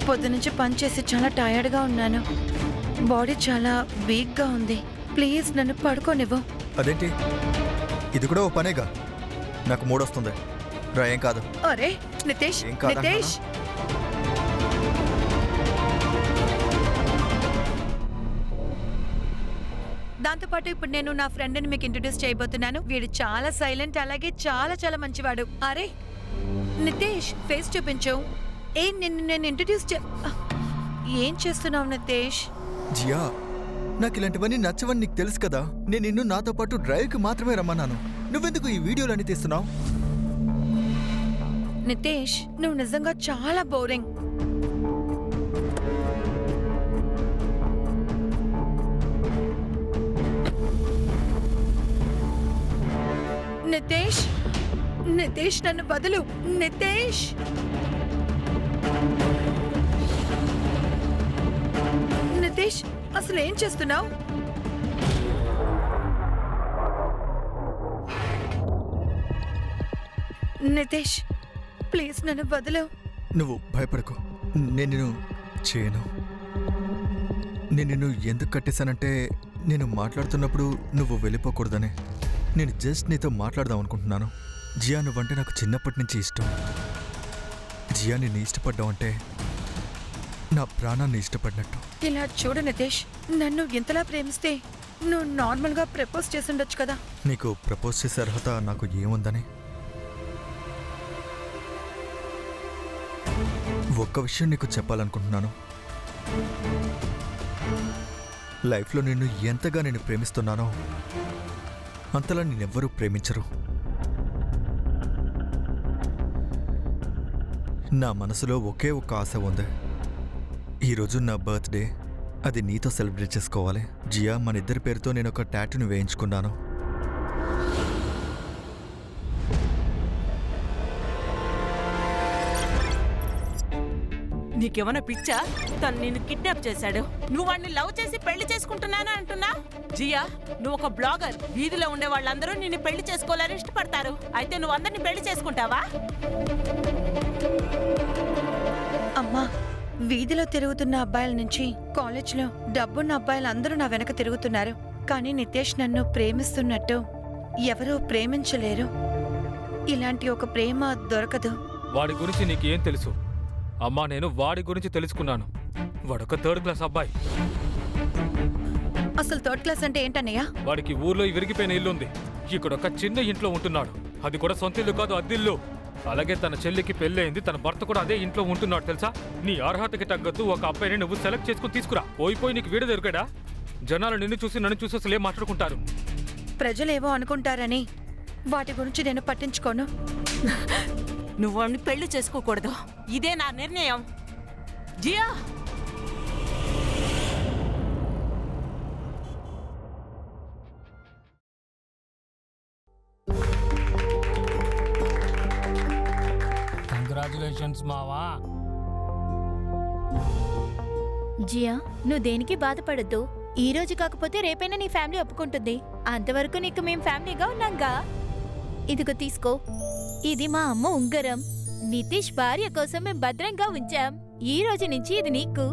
పొద్దునుంచి పనిచేసి చాలా టయర్డ్గా ఉన్నాను. బాడీ చాలా వీక్గా ఉంది. ప్లీజ్ నన్ను పడుకోనివ్వు. అదేంటి, ఇది కూడా ఓ పనేగా. నాకు మూడొస్తుంది రా. ఏం కాదు. అరే నితేష్, ఏం కాదు నితేష్. దాంతోపాటు ఇప్పుడు నేను నా ఫ్రెండ్ని మీకు ఇంట్రడ్యూస్ చేయబోతున్నాను. వీడు చాలా సైలెంట్, అలాగే చాలా చాలా మంచివాడు. అరే నితేష్, ఫేస్ చూపించు. నిన్ను నేను ఇంట్రడ్యూస్ ఏం చేస్తున్నావు నితేష్? జియా, నాకు ఇలాంటివన్నీ నచ్చవని నీకు తెలుసు కదా. నేను నిన్ను నాతో పాటు డ్రైవ్కి మాత్రమే రమ్మన్నాను. నువ్వెందుకు ఈ వీడియోలన్నీ తీస్తున్నావు? నితేష్, నువ్వు నిజంగా చాలా బోరింగ్. నితేష్, నితేష్ నన్ను బదులు. నితేష్, నితేష్ అసలు ఏం చేస్తున్నావు? నితేష్ ప్లీజ్ నన్ను వదలు. నువ్వు భయపడకు, నేను నిన్ను చేయను. నేను నిన్ను ఎందుకు కట్టేశానంటే, నేను మాట్లాడుతున్నప్పుడు నువ్వు వెళ్ళిపోకూడదని. నేను జస్ట్ నీతో మాట్లాడదాం అనుకుంటున్నాను. జియా, నువ్వంటే నాకు చిన్నప్పటి నుంచి ఇష్టం. జియా, నిన్ను ఇష్టపడ్డావంటే నా ప్రాణాన్ని ఇష్టపడినట్టు. ఇలా చూడు నితేష్, నన్ను ఇంతలా ప్రేమిస్తే నువ్వు నార్మల్గా ప్రపోజ్ చేసిండొచ్చు కదా. నీకు ప్రపోజ్ చేసే అర్హత నాకు ఏముందని? ఒక్క విషయం నీకు చెప్పాలనుకుంటున్నాను. లైఫ్లో నిన్ను ఎంతగా నేను ప్రేమిస్తున్నానో అంతలా నేనెవ్వరూ ప్రేమించరు. నా మనసులో ఒకే ఒక్క ఆశ ఉంది. ఈరోజు నా బర్త్డే, అది నీతో సెలబ్రేట్ చేసుకోవాలి. జియా, మన ఇద్దరి పేరుతో నేను ఒక టాటూని వేయించుకున్నాను. నీకేమన్నా పిచ్చా? తను నిన్ను కిడ్నాప్ చేశాడు, నువ్వు వాడిని లవ్ చేసి పెళ్లి చేసుకుంటున్నానా అంటున్నా? జియా, నువ్వు ఒక బ్లాగర్. వీధిలో ఉండే వాళ్ళందరూ నిన్ను పెళ్లి చేసుకోవాలని ఇష్టపడతారు. అయితే నువ్వు అందరిని పెళ్లి చేసుకుంటావా? అమ్మా, వీధిలో తిరుగుతున్న అబ్బాయిల నుంచి కాలేజ్లో డబ్బున్న అబ్బాయిలు అందరూ నా వెనక తిరుగుతున్నారు. కానీ నితేష్ నన్ను ప్రేమిస్తున్నట్టు ఎవరూ ప్రేమించలేరు. ఇలాంటి ఒక ప్రేమ దొరకదు. వాడి గురించి నీకేం తెలుసు? అమ్మా, నేను వాడి గురించి తెలుసుకున్నాను. వాడొక 3rd క్లాస్ అబ్బాయి. అసలు 3rd క్లాస్ అంటే ఏంటన్నయ్యా? వాడికి ఊర్లో విరిగిపోయిన ఇల్లుంది. ఇక్కడ ఒక చిన్న ఇంట్లో ఉంటున్నాడు. అది కూడా సొంత ఇల్లు కాదు, అద్దిల్లు. అలాగే తన చెల్లికి పెళ్ళయింది. తన భర్త కూడా అదే ఇంట్లో ఉంటున్నాడు తెలుసా? నీ అర్హతకి తగ్గట్టు ఒక అబ్బాయిని నువ్వు సెలెక్ట్ చేసుకుని తీసుకురా. పోయిపోయి నీకు వీడ దొరికాడా? జనాలు నిన్ను చూసి నన్ను చూసి అసలు ఏం మాట్లాడుకుంటారు? ప్రజలేవో అనుకుంటారని వాటి గురించి నేను పట్టించుకోను. నువ్వు వాడిని పెళ్లి చేసుకోకూడదు. ఇదే నా నిర్ణయం. జియా, కంగ్రాచులేషన్స్ మావా. జియా, నువ్వు దేనికి బాధపడద్దు. ఈ రోజు కాకపోతే రేపైనా నీ ఫ్యామిలీ ఒప్పుకుంటుంది. అంతవరకు నీకు మేం ఫ్యామిలీగా ఉన్నాంగా. ఇదిగో తీసుకో. ఇది మా అమ్మ ఉంగరం. నితీష్ భార్య కోసం మేం భద్రంగా ఉంచాం. ఈ రోజు నుంచి ఇది నీకు.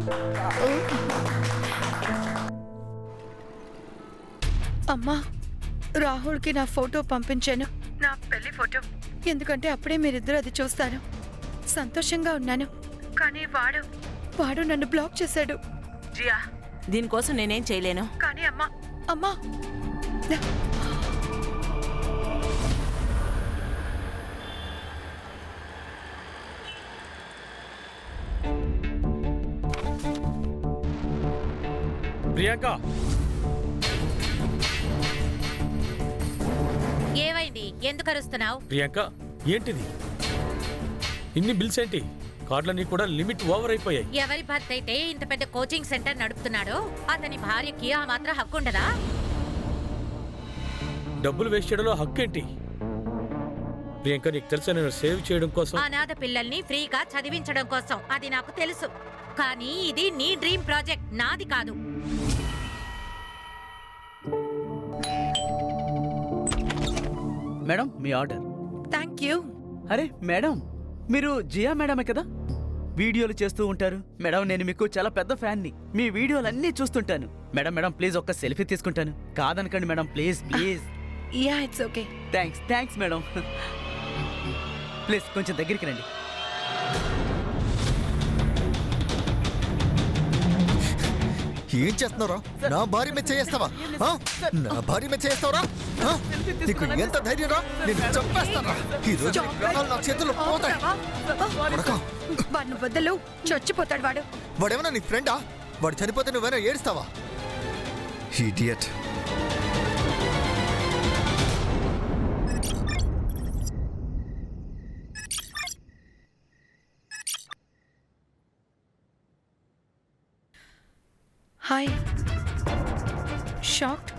అమ్మా, రాహుల్కి నా ఫోటో పంపించాను, నా పెళ్లి ఫోటో. ఎందుకంటే అప్పుడే మీరిద్దరూ అది చూస్తారు. సంతోషంగా ఉన్నాను. కానీ వాడు నన్ను బ్లాక్ చేశాడు. జియా, దీనికోసం నేనేం చేయలేను. కానీ అమ్మా ప్రియాంక, ఏమైంది? ఎందుకు అరుస్తున్నావు? ప్రియాంక, ఏంటిది? ఇన్ని బిల్స్ ఏంటి? కార్డులన్నీ కూడా లిమిట్ ఓవర్ అయిపోయాయి. ఎవరి భర్త అయితే ఇంత పెద్ద కోచింగ్ సెంటర్ నడుపుతున్నాడో అతని భార్యకి ఆ మాత్రం హక్కు ఉండదా? డబ్బులు వేస్ట్ చేయడంలో హక్కు ఏంటి? ప్రియాంక, నీకు తెలుసా, నేను సేవ్ చేయడం కోసం, అనాథ పిల్లల్ని ఫ్రీగా చదివించడం కోసం. అది నాకు తెలుసు. కానీ ఇది నీ డ్రీమ్ ప్రాజెక్ట్, నాది కాదు. Madam, me order. Thank you. అరే మేడం, మీరు జియా మేడమే కదా? వీడియోలు చేస్తూ ఉంటారు. మేడం నేను మీకు చాలా పెద్ద ఫ్యాన్ని. మీ వీడియోలన్నీ చూస్తుంటాను. మేడం మేడం ప్లీజ్ ఒక్క సెల్ఫీ తీసుకుంటాను. కాదనకండి madam, please please. Ya it's okay. Thanks madam. Please కొంచెం దగ్గరికి రండి. ఏం చేస్తున్నారా? నా భార్య మీద చేస్తావా? నా భార్య మీద చేస్తావరా? నీకు ఎంత ధైర్యరా? నేను చంపేస్తారా? ఈ రోజు నీ ప్రాణాలు నా చేతుల్లో పోతాయి. కొడకా, వాడిని బద్దలు చచ్చిపోతాడు వాడు. వాడేమన్నా నీ ఫ్రెండా? వాడు చనిపోతే నువ్వేనా ఏడుస్తావా? ఇడియట్. హాయ్. షాక్.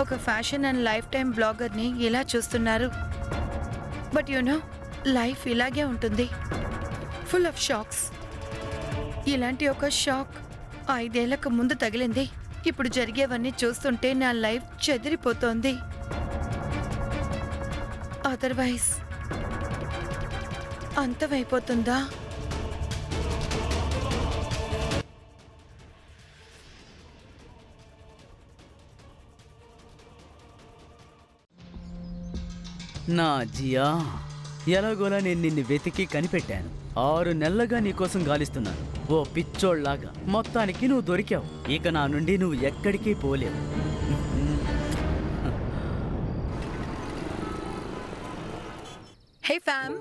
ఒక ఫ్యాషన్ అండ్ లైఫ్ టైం బ్లాగర్ని ఇలా చూస్తున్నారు. బట్ నో లైఫ్ ఇలాగే ఉంటుంది, ఫుల్ ఆఫ్ షాక్స్. ఇలాంటి ఒక షాక్ 5 ఏళ్లకు ముందు తగిలింది. ఇప్పుడు జరిగేవన్నీ చూస్తుంటే నా లైఫ్ చెదిరిపోతోంది. అదర్వైజ్ అంతమైపోతుందా? నా జియా, ఎలాగోలా నేను నిన్ను వెతికి కనిపెట్టాను. 6 నెలలుగా నీకోసం గాలిస్తున్నాను, ఓ పిచ్చోళ్లాగా. మొత్తానికి నువ్వు దొరికావు. ఇక నా నుండి నువ్వు ఎక్కడికి పోలేవు. హే ఫ్యామ్,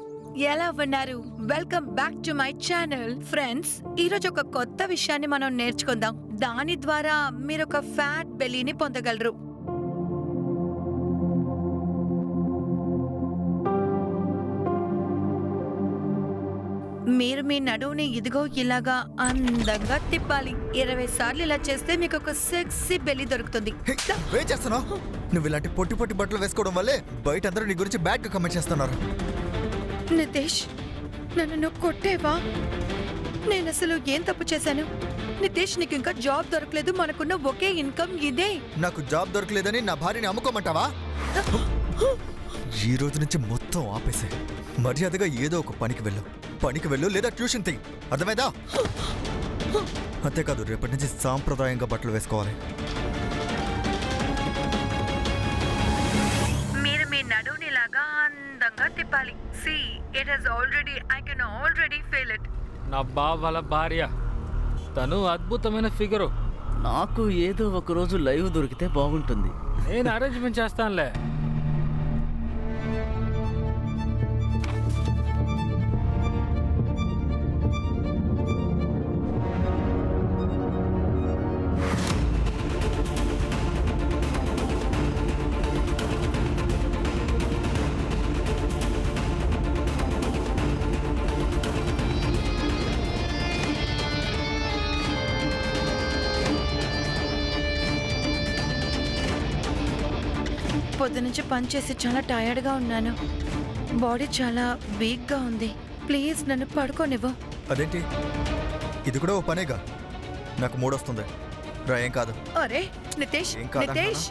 ఎలా ఉన్నారు? Welcome back to my channel. Friends, ఈరోజు ఒక కొత్త విషయాన్ని మనం నేర్చుకుందాం. దాని ద్వారా మీరు ఒక ఫ్యాట్ బెల్లీని పొందగలరు. మీరు మీ నడువుని ఇదిగో ఇలాగా అందంగా తిప్పాలి. 20 సార్లు ఇలా చేస్తే మీకు ఒక సెక్సీ బెల్లి దొరుకుతుంది. ఏం చేస్తున్నావు? నువ్వు ఇలాంటి పొట్టి పొట్టి బట్టలు వేసుకోవడం వల్లే బయట అందరూ నీ గురించి బ్యాడ్ గా కమెంట్ చేస్తున్నారు. నితేష్, నన్ను నువ్వు కొట్టేవా? నేను అసలు ఏం తప్పు చేశాను? నితేష్, నీకు ఇంకా జాబ్ దొరకలేదు. మనకున్న ఒకే ఇన్కమ్ ఇదే. నాకు జాబ్ దొరకలేదని నా భార్యని అమ్ముకోమంటావా? ఈ రోజు నుంచి మొత్తం ఆపేసే. మర్యాదగా ఏదో ఒక పనికి వెళ్ళు లేదా ట్యూషన్ తీ. అర్థమైందా? అంతేకాదు, రేపటి నుంచి సాంప్రదాయంగా బట్టలు వేసుకోవాలి. మీరు మీ నడువునిలాగా అందంగా తిప్పాలి. See, it has already, I can already feel it. నా బావల భార్య, తను అద్భుతమైన ఫిగరు. నాకు ఏదో ఒక రోజు లైవ్ దొరికితే బాగుంటుంది. నేను అరేంజ్మెంట్ చేస్తానులే. పొద్దునుంచి పనిచేసి చాలా టైర్డ్గా ఉన్నాను. బాడీ చాలా వీక్గా ఉంది. ప్లీజ్ నన్ను పడుకోనివ్వు. అదేంటి, ఇది కూడా ఓ పనేగా. నాకు మూడొస్తుంది రా. ఏం కాదు. అరే నితేష్, ఏం కాదు నితేష్.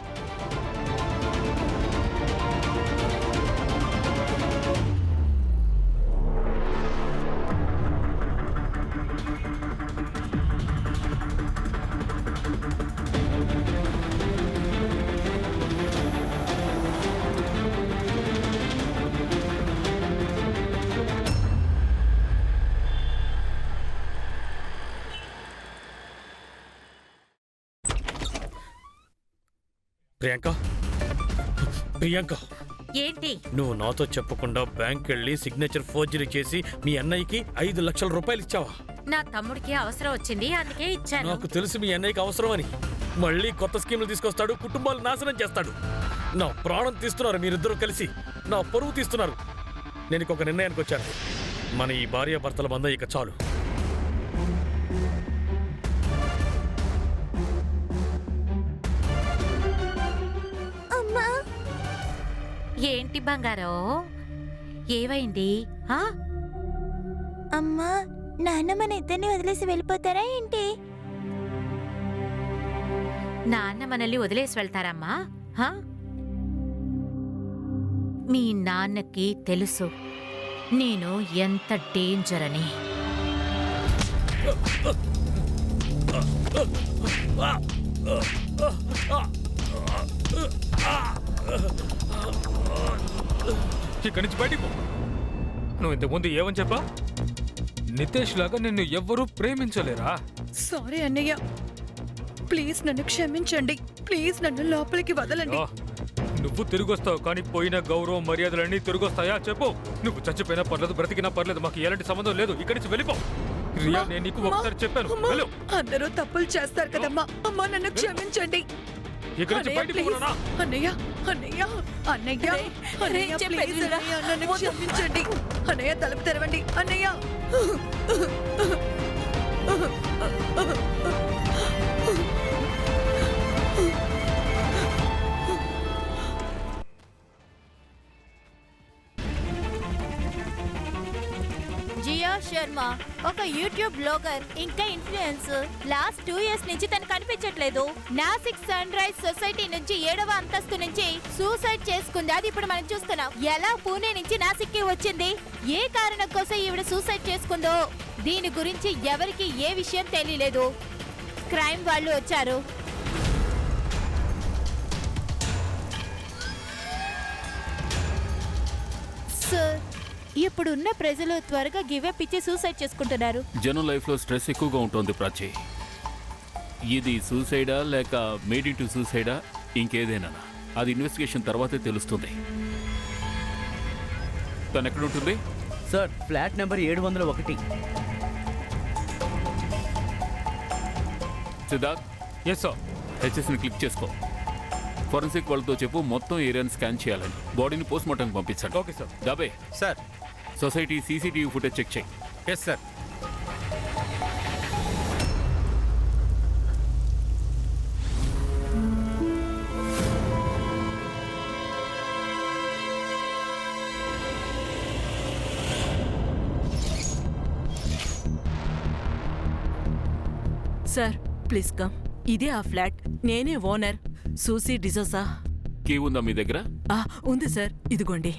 ప్రియాంక, ఏంటి? నువ్వు నాతో చెప్పకుండా బ్యాంక్ వెళ్ళి సిగ్నేచర్ ఫోర్జరీ చేసి మీ అన్నయ్యకి 5 లక్షల రూపాయలు ఇచ్చావా? నా తమ్ముడికి అవసరం వచ్చింది, అందుకే ఇచ్చాను. నాకు తెలుసు మీ అన్నయ్యకి అవసరం అని. మళ్ళీ కొత్త స్కీములు తీసుకొస్తాడు, కుటుంబాలు నాశనం చేస్తాడు. నా ప్రాణం తీస్తున్నారు మీరిద్దరూ కలిసి, నా పరువు తీస్తున్నారు. నేను ఒక నిర్ణయానికి వచ్చాను. మన ఈ భార్యాభర్తల బంధం ఇక చాలు. ఏంటి బంగారం, ఏవైంది? అమ్మా, నాన్న మన ఇద్దరిని వదిలేసి వెళ్ళిపోతారా ఏంటి? నాన్న మనల్ని వదిలేసి వెళ్తారమ్మా? మీ నాన్నకి తెలుసు నేను ఎంత డేంజర్ అని. ఇక్కడి నుంచి బయటికి పో. నువ్వు ఇంతకుముందు ఏమని చెప్పా? నితేష్ లాగా నిన్ను ఎవ్వరూ ప్రేమించలేరా? సారీ అన్నయ్య, ప్లీజ్ నన్ను క్షమించండి. ప్లీజ్ నన్ను లోపలికి వదలండి. ఆ, నువ్వు తిరిగొస్తావు కానీ పోయిన గౌరవం మర్యాదలన్నీ తిరిగొస్తాయా చెప్పు. నువ్వు చచ్చిపోయినా పర్లేదు, బ్రతికినా పర్లేదు, మాకు ఎలాంటి సంబంధం లేదు. ఇక్కడి నుంచి వెళ్ళిపో. రియా, నేను నీకు ఒకసారి చెప్పాను, అమ్మా, వెళ్ళు. అందరూ తప్పులు చేస్తారు కదమ్మా. అమ్మా నన్ను క్షమించండి. ఇక్కడి నుంచి అన్నయ్య, బయటికి ప్లీజ్. పోనా? అన్నయ్య అన్నయ్య అన్నయ్య అన్నయ్య చెప్పేది ప్లీజ్ వినరా? అన్నయ్య, నన్ను క్షమించండి. అన్నయ్య తలుపు తెరవండి అన్నయ్య. జియా శర్మ ఒక యూట్యూబ్ బ్లాగర్ ఇంకా ఇన్ఫ్లుయెన్సర్. లాస్ట్ 2 years నుంచి తను కనిపించట్లేదు. నాసిక్ సన్ రైజ్ సొసైటీ నుంచి 7వ అంతస్తు నుంచి సూసైడ్ చేసుకుంది. అది ఇప్పుడు మనం చూస్తున్నాం. ఎలా పూణే నుంచి నాసిక్ కి వచ్చింది, ఏ కారణం కోసం ఈవిడ సూసైడ్ చేసుకుందో దీని గురించి ఎవరికి ఏ విషయం తెలియలేదు. క్రైమ్ వాళ్ళు వచ్చారు. సార్, ఇప్పుడున్న ప్రజలు త్వరగా గివప్ ఇచ్చి సూసైడ్ చేసుకుంటున్నారు. జనం లైఫ్లో స్ట్రెస్ ఎక్కువగా ఉంటుంది ప్రాచి. ఇది సూసైడా లేక మేడ్ టు సూసైడా ఇంకేదైనా అది ఇన్వెస్టిగేషన్ తర్వాతే తెలుస్తుంది. తను ఎక్కడ ఉంటుంది? Sir, flat number 701. Siddharth, yes sir. హెచ్ఎస్ని క్లిక్ చేసుకో. ఫోరెన్సిక్ వాళ్ళతో చెప్పు మొత్తం ఏరియాని స్కాన్ చేయాలని. బాడీని పోస్ట్ మార్టంకి పంపించండి. Okay sir. డబే sir. Society CCTV footage check చేయి. Yes sir. Sir please come. ఇదే ఆ ఫ్లాట్. నేనే ఓనర్, సూసీ డిజోసా. కీ ఉందా మీ దగ్గర? ఉంది సార్, ఇదిగోండి.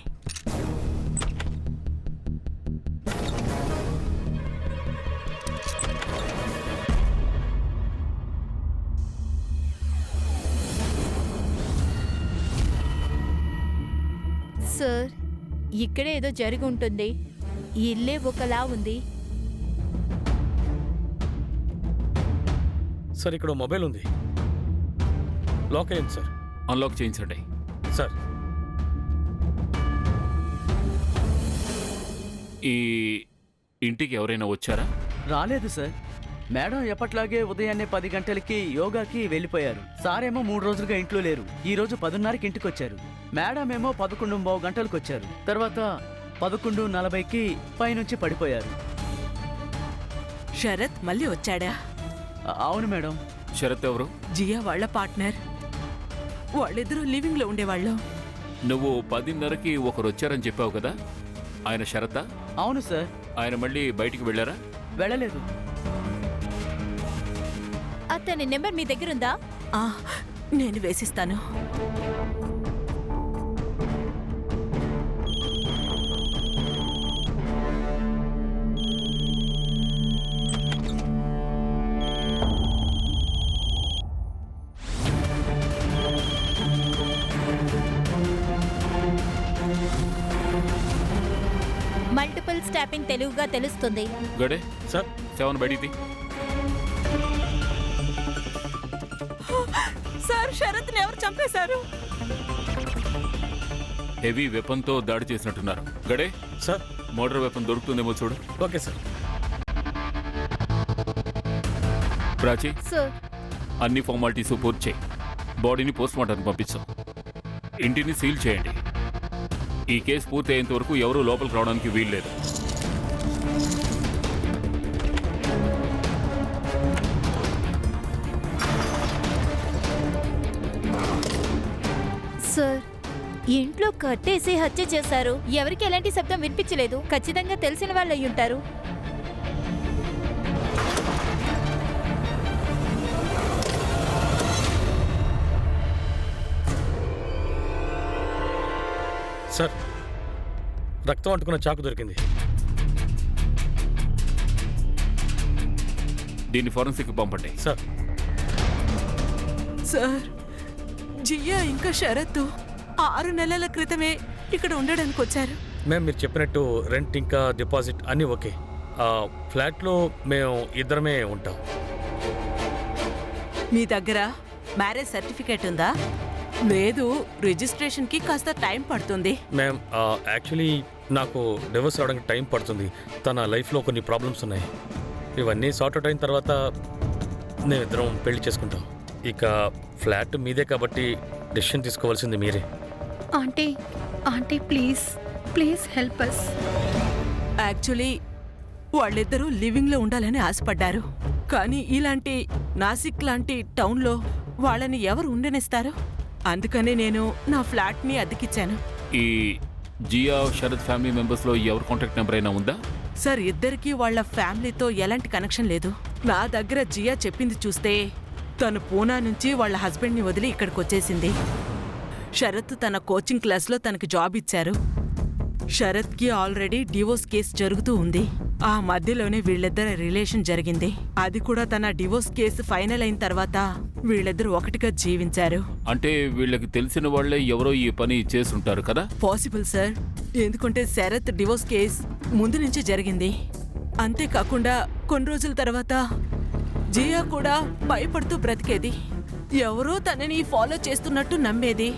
సార్, ఇక్కడే ఏదో జరిగి ఉంటుంది. ఈ ఇల్లే ఒకలా ఉంది. సార్, ఇక్కడ మొబైల్ ఉంది. లాక్ అయ్యింది సార్. అన్లాక్ చేయించండి. సార్, ఈ ఇంటికి ఎవరైనా వచ్చారా? రాలేదు సార్. మేడం ఎప్పట్లాగే ఉదయాన్నే 10 గంటలకి యోగాకి వెళ్ళిపోయారు. సారేమో 3 రోజులుగా ఇంట్లో లేరు. ఈ రోజు 10:30కి ఇంటికి వచ్చారు. మేడం ఏమో 11:15 గంటలకు వచ్చారు. తర్వాత 11:40కి పైనుంచి పడిపోయారు. శరత్ మళ్ళీ వచ్చాడా? అవును మేడం. శరత్ ఎవరు? జియా వాళ్ళ పార్ట్నర్. వాళ్ళిద్దరూ లివింగ్ లో ఉండేవాళ్ళు. నువ్వు 10:30కి ఒకరు వచ్చారని చెప్పావు కదా, ఆయన శరతా? అవును సార్. ఆయన మళ్ళీ బయటికి వెళ్ళారా? వెళ్ళలేదు. అతని నెంబర్ మీ దగ్గర ఉందా? నేను వేసిస్తాను. మల్టిపుల్ స్టాపింగ్ తెలుగుగా తెలుస్తుంది. గడే సార్. 7 బయటికి. సార్, శరత్ని ఎవరు చంపేశారు? హెవీ వెపన్తో దాడి చేసినట్టున్నారు. గడే సార్. మోటార్ వెపన్ దొరుకుతుందేమో చూడు. Okay sir. ప్రాచి, సార్, అన్ని ఫార్మాలిటీస్ పూర్తి చేయి. బాడీని పోస్ట్ మార్టంకి పంపించు. ఇంటిని సీల్ చేయండి. ఈ కేసు పూర్తి అయ్యేంత వరకు ఎవరూ లోపలికి రావడానికి వీల్లేదు. సార్, ఇంట్లో కట్టేసి హత్య చేశారు. ఎవరికి ఎలాంటి శబ్దం వినిపించలేదు. ఖచ్చితంగా తెలిసిన వాళ్ళు అయి ఉంటారు. సార్, రక్తం అంటుకున్న చాకు దొరికింది. దీన్ని ఫోరెన్సిక్ పంపండి. సార్, సార్, జియా ఇంకా శరత్ 6 నెలల క్రితమే ఇక్కడ ఉండడానికి వచ్చారు. మేము మీరు చెప్పినట్టు రెంట్ ఇంకా డిపాజిట్ అన్నీ ఓకే. ఆ ఫ్లాట్లో మేము ఇద్దరమే ఉంటాం. మీ దగ్గర మ్యారేజ్ సర్టిఫికేట్ ఉందా? లేదు, రిజిస్ట్రేషన్కి కాస్త టైం పడుతుంది. మ్యామ్, యాక్చువల్లీ నాకు డివోర్స్ రావడానికి టైం పడుతుంది. తన లైఫ్లో కొన్ని ప్రాబ్లమ్స్ ఉన్నాయి. ఇవన్నీ సార్ట్అవుట్ అయిన తర్వాత మేమిద్దరం పెళ్లి చేసుకుంటాం. ఇక ఫ్లాట్ మీదే కాబట్టి డెసిషన్ తీసుకోవాల్సింది మీరే. Aunty aunty please please help us. Actually వాళ్ళిద్దరూ లివింగ్లో ఉండాలని ఆశపడ్డారు. కానీ ఇలాంటి నాసిక్ లాంటి టౌన్లో వాళ్ళని ఎవరు ఉండనిస్తారు? అందుకనే నేను నా ఫ్లాట్ని అద్దెకిచ్చాను. ఈ జియా శరత్ ఫ్యామిలీ మెంబర్స్లో ఎవరి కాంటాక్ట్ నెంబర్ అయినా ఉందా? సార్, ఇద్దరికీ వాళ్ళ ఫ్యామిలీతో ఎలాంటి కనెక్షన్ లేదు. నా దగ్గర జియా చెప్పింది చూస్తే తను పూనా నుంచి వాళ్ళ హస్బెండ్ని వదిలి ఇక్కడికి వచ్చేసింది. శరత్ తన కోచింగ్ క్లాస్లో తనకి జాబ్ ఇచ్చారు. శరత్కి ఆల్రెడీ డివోర్స్ కేసు జరుగుతూ ఉంది. ఆ మధ్యలోనే వీళ్ళిద్దరి రిలేషన్ జరిగింది. అది కూడా తన డివోర్స్ కేసు ఫైనల్ అయిన తర్వాత వీళ్ళిద్దరూ ఒకటిగా జీవించారు. అంటే వీళ్ళకి తెలిసిన వాళ్లే ఎవరో ఈ పని చేసుంటారు కదా? పాసిబుల్ సార్, ఎందుకంటే శరత్ డివోర్స్ కేస్ ముందు నుంచి జరిగింది. అంతేకాకుండా కొన్ని రోజుల తర్వాత జియా కూడా భయపడుతూ బ్రతికేది. ఎవరో తనని ఫాలో చేస్తున్నట్టు నమ్మేది.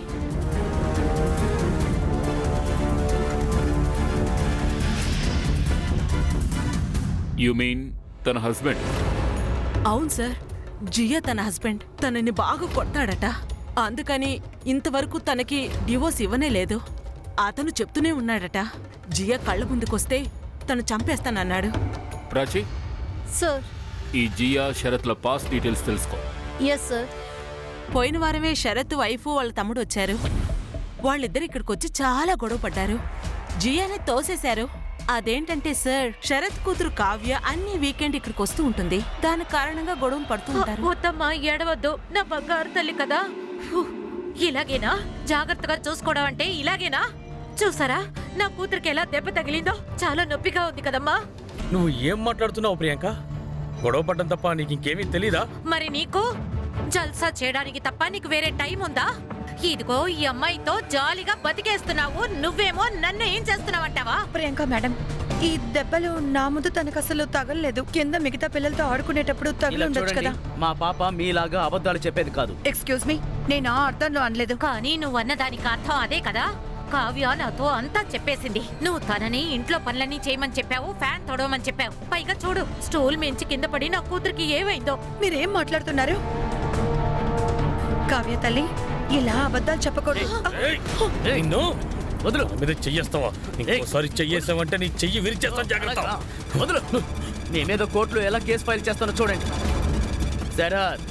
యు మీన్ తన హస్బెండ్? అవును సార్, జియా తన హస్బెండ్ తనని బాగా కొడతాడట. అందుకని ఇంతవరకు తనకి డివోర్స్ ఇవ్వనే లేదు. అతను చెప్తూనే ఉన్నాడట, జియా కళ్ళ ముందుకొస్తే తను చంపేస్తానన్నాడు. ప్రాచి, సార్. ఈ జియా శరత్ల పాస్ట్ డీటెయిల్స్ తెలుసుకో. Yes sir. పోయిన వారమే శరత్ వైఫ్ వాళ్ళ తమ్ముడు వచ్చారు. వాళ్ళిద్దరు ఇక్కడికి వచ్చి చాలా గొడవ పడ్డారు. జియాని తోసేశారు. అదేంటంటే సార్, శరత్ కూతురు కావ్య అన్ని వీకెండ్ ఇక్కడికి వస్తూ ఉంటుంది. దాని కారణంగా గొడవలు పడుతూ ఉంటారు. వద్దమ్మా, ఏడవద్దు, నా బంగారు తల్లి కదా. ఫు, ఇలాగేనా జాగ్రత్తగా చూసుకోవడం అంటే? ఇలాగేనా? చూసారా నా కూతురికి ఎలా దెబ్బ తగిలిందో? చాలా నొప్పిగా ఉంది కదమ్మా. నువ్వు ఏం మాట్లాడుతున్నావు ప్రియాంక? గొడవ పడ్డం తప్ప నీకు ఇంకేమీ తెలీదా? మరి నీకు జల్సా చేయడానికి తప్ప నీకు వేరే టైం ఉందా? ఇదిగో ఈ అమ్మాయితో జాలీగా బతికేస్తున్నావు, నువ్వేమో నన్ను ఏం చేస్తున్నావంటావా? ప్రియాంక మేడం, ఈ దెబ్బలు నా ముందు తనకు అసలు తగలలేదు. కింద మిగతా పిల్లలతో ఆడుకునేటప్పుడు తగిలి ఇలా ఉండొచ్చు చూడండి, కదా. మా పాప మీలాగా అబద్ధాలు చెప్పేది కాదు. ఎక్స్క్యూజ్ మీ, నేను ఆ అర్థంలో అనలేదు. కానీ నువ్వన్న దానికి అర్థం అదే కదా. కావ్య నాతో అంతా చెప్పేసింది. నువ్వు తనని ఇంట్లో పనులన్నీ చేయమని చెప్పావు, ఫ్యాన్ తొడవమని చెప్పావు. పైగా చూడు, స్టూల్ మించి కింద పడి నా కూతురికి ఏమైందో. మీరేం మాట్లాడుతున్నారు? కావ్య తల్లి, ఇలా అబద్ధాలు చెప్పకూడదు. నిన్ను వదులు. నా మీద చెయ్యేస్తావా? ఇంకోసారి చెయ్యేసావంటే నీ చెయ్యి విరిచేస్తాను, జాగ్రత్త. వదులు. నీ మీద కోర్టులో ఎలా కేసు ఫైల్ చేస్తానో చూడండి. శరత్,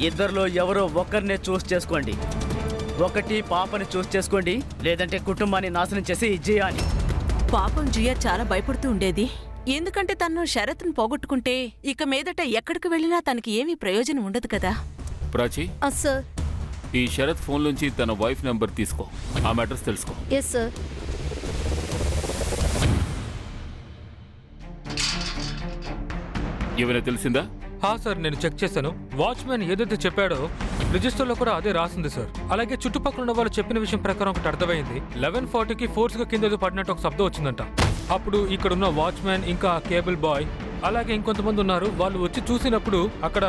ఇద్దరిలో ఎవరో ఒక్కరినే చూస్ చేసుకోండి. ఒకటి పాపని చూస్ చేసుకోండి, లేదంటే కుటుంబాన్ని నాశనం చేసి జియాని. పాపం జియా చాలా భయపడుతూ ఉండేది. ఎందుకంటే తను షరత్ను పోగొట్టుకుంటే ఇక మీదట ఎక్కడికి వెళ్ళినా తనకి ఏమీ ప్రయోజనం ఉండదు కదా. ప్రాచి, సార్. ఈ శరత్ ఫోన్ నుంచి తన వైఫ్ నెంబర్ తీసుకో, ఆమె అడ్రస్ తెలుసుకో. Yes sir. ఏమైనా తెలిసిందా? సార్, నేను చెక్ చేశాను. వాచ్మెన్ ఏదైతే చెప్పాడో రిజిస్టర్లో కూడా అదే రాసింది సార్. అలాగే చుట్టుపక్కల ఉన్న వాళ్ళు చెప్పిన విషయం ప్రకారం ఒకటి అర్థమైంది. 11:40కి ఫోర్స్గా కింద ఏదో పడినట్టు ఒక శబ్దం వచ్చిందంట. అప్పుడు ఇక్కడ ఉన్న వాచ్మెన్ ఇంకా కేబుల్ బాయ్ అలాగే ఇంకొంతమంది ఉన్నారు. వాళ్ళు వచ్చి చూసినప్పుడు అక్కడ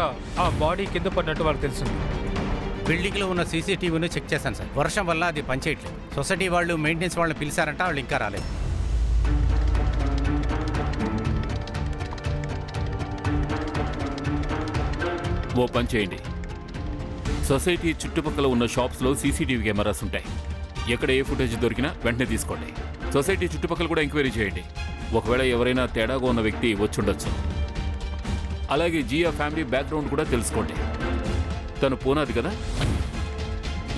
ఆ బాడీ కింద పడినట్టు వాళ్ళకి తెలిసింది. బిల్డింగ్లో ఉన్న సీసీటీవీని చెక్ చేశాను సార్. వర్షం వల్ల అది పనిచేయట్లేదు. సొసైటీ వాళ్ళు మెయింటెనెన్స్ వాళ్ళని పిలిచారంట, వాళ్ళు ఇంకా రాలేదు. ఓ పని చేయండి, సొసైటీ చుట్టుపక్కల ఉన్న షాప్స్లో సీసీటీవీ కెమెరాస్ ఉంటాయి. ఎక్కడ ఏ ఫుటేజ్ దొరికినా వెంటనే తీసుకోండి. సొసైటీ చుట్టుపక్కల కూడా ఎంక్వైరీ చేయండి. ఒకవేళ ఎవరైనా తేడాగా ఉన్న వ్యక్తి వచ్చుండొచ్చు. అలాగే జియా ఫ్యామిలీ బ్యాక్గ్రౌండ్ కూడా తెలుసుకోండి. తను పూనాది కదా?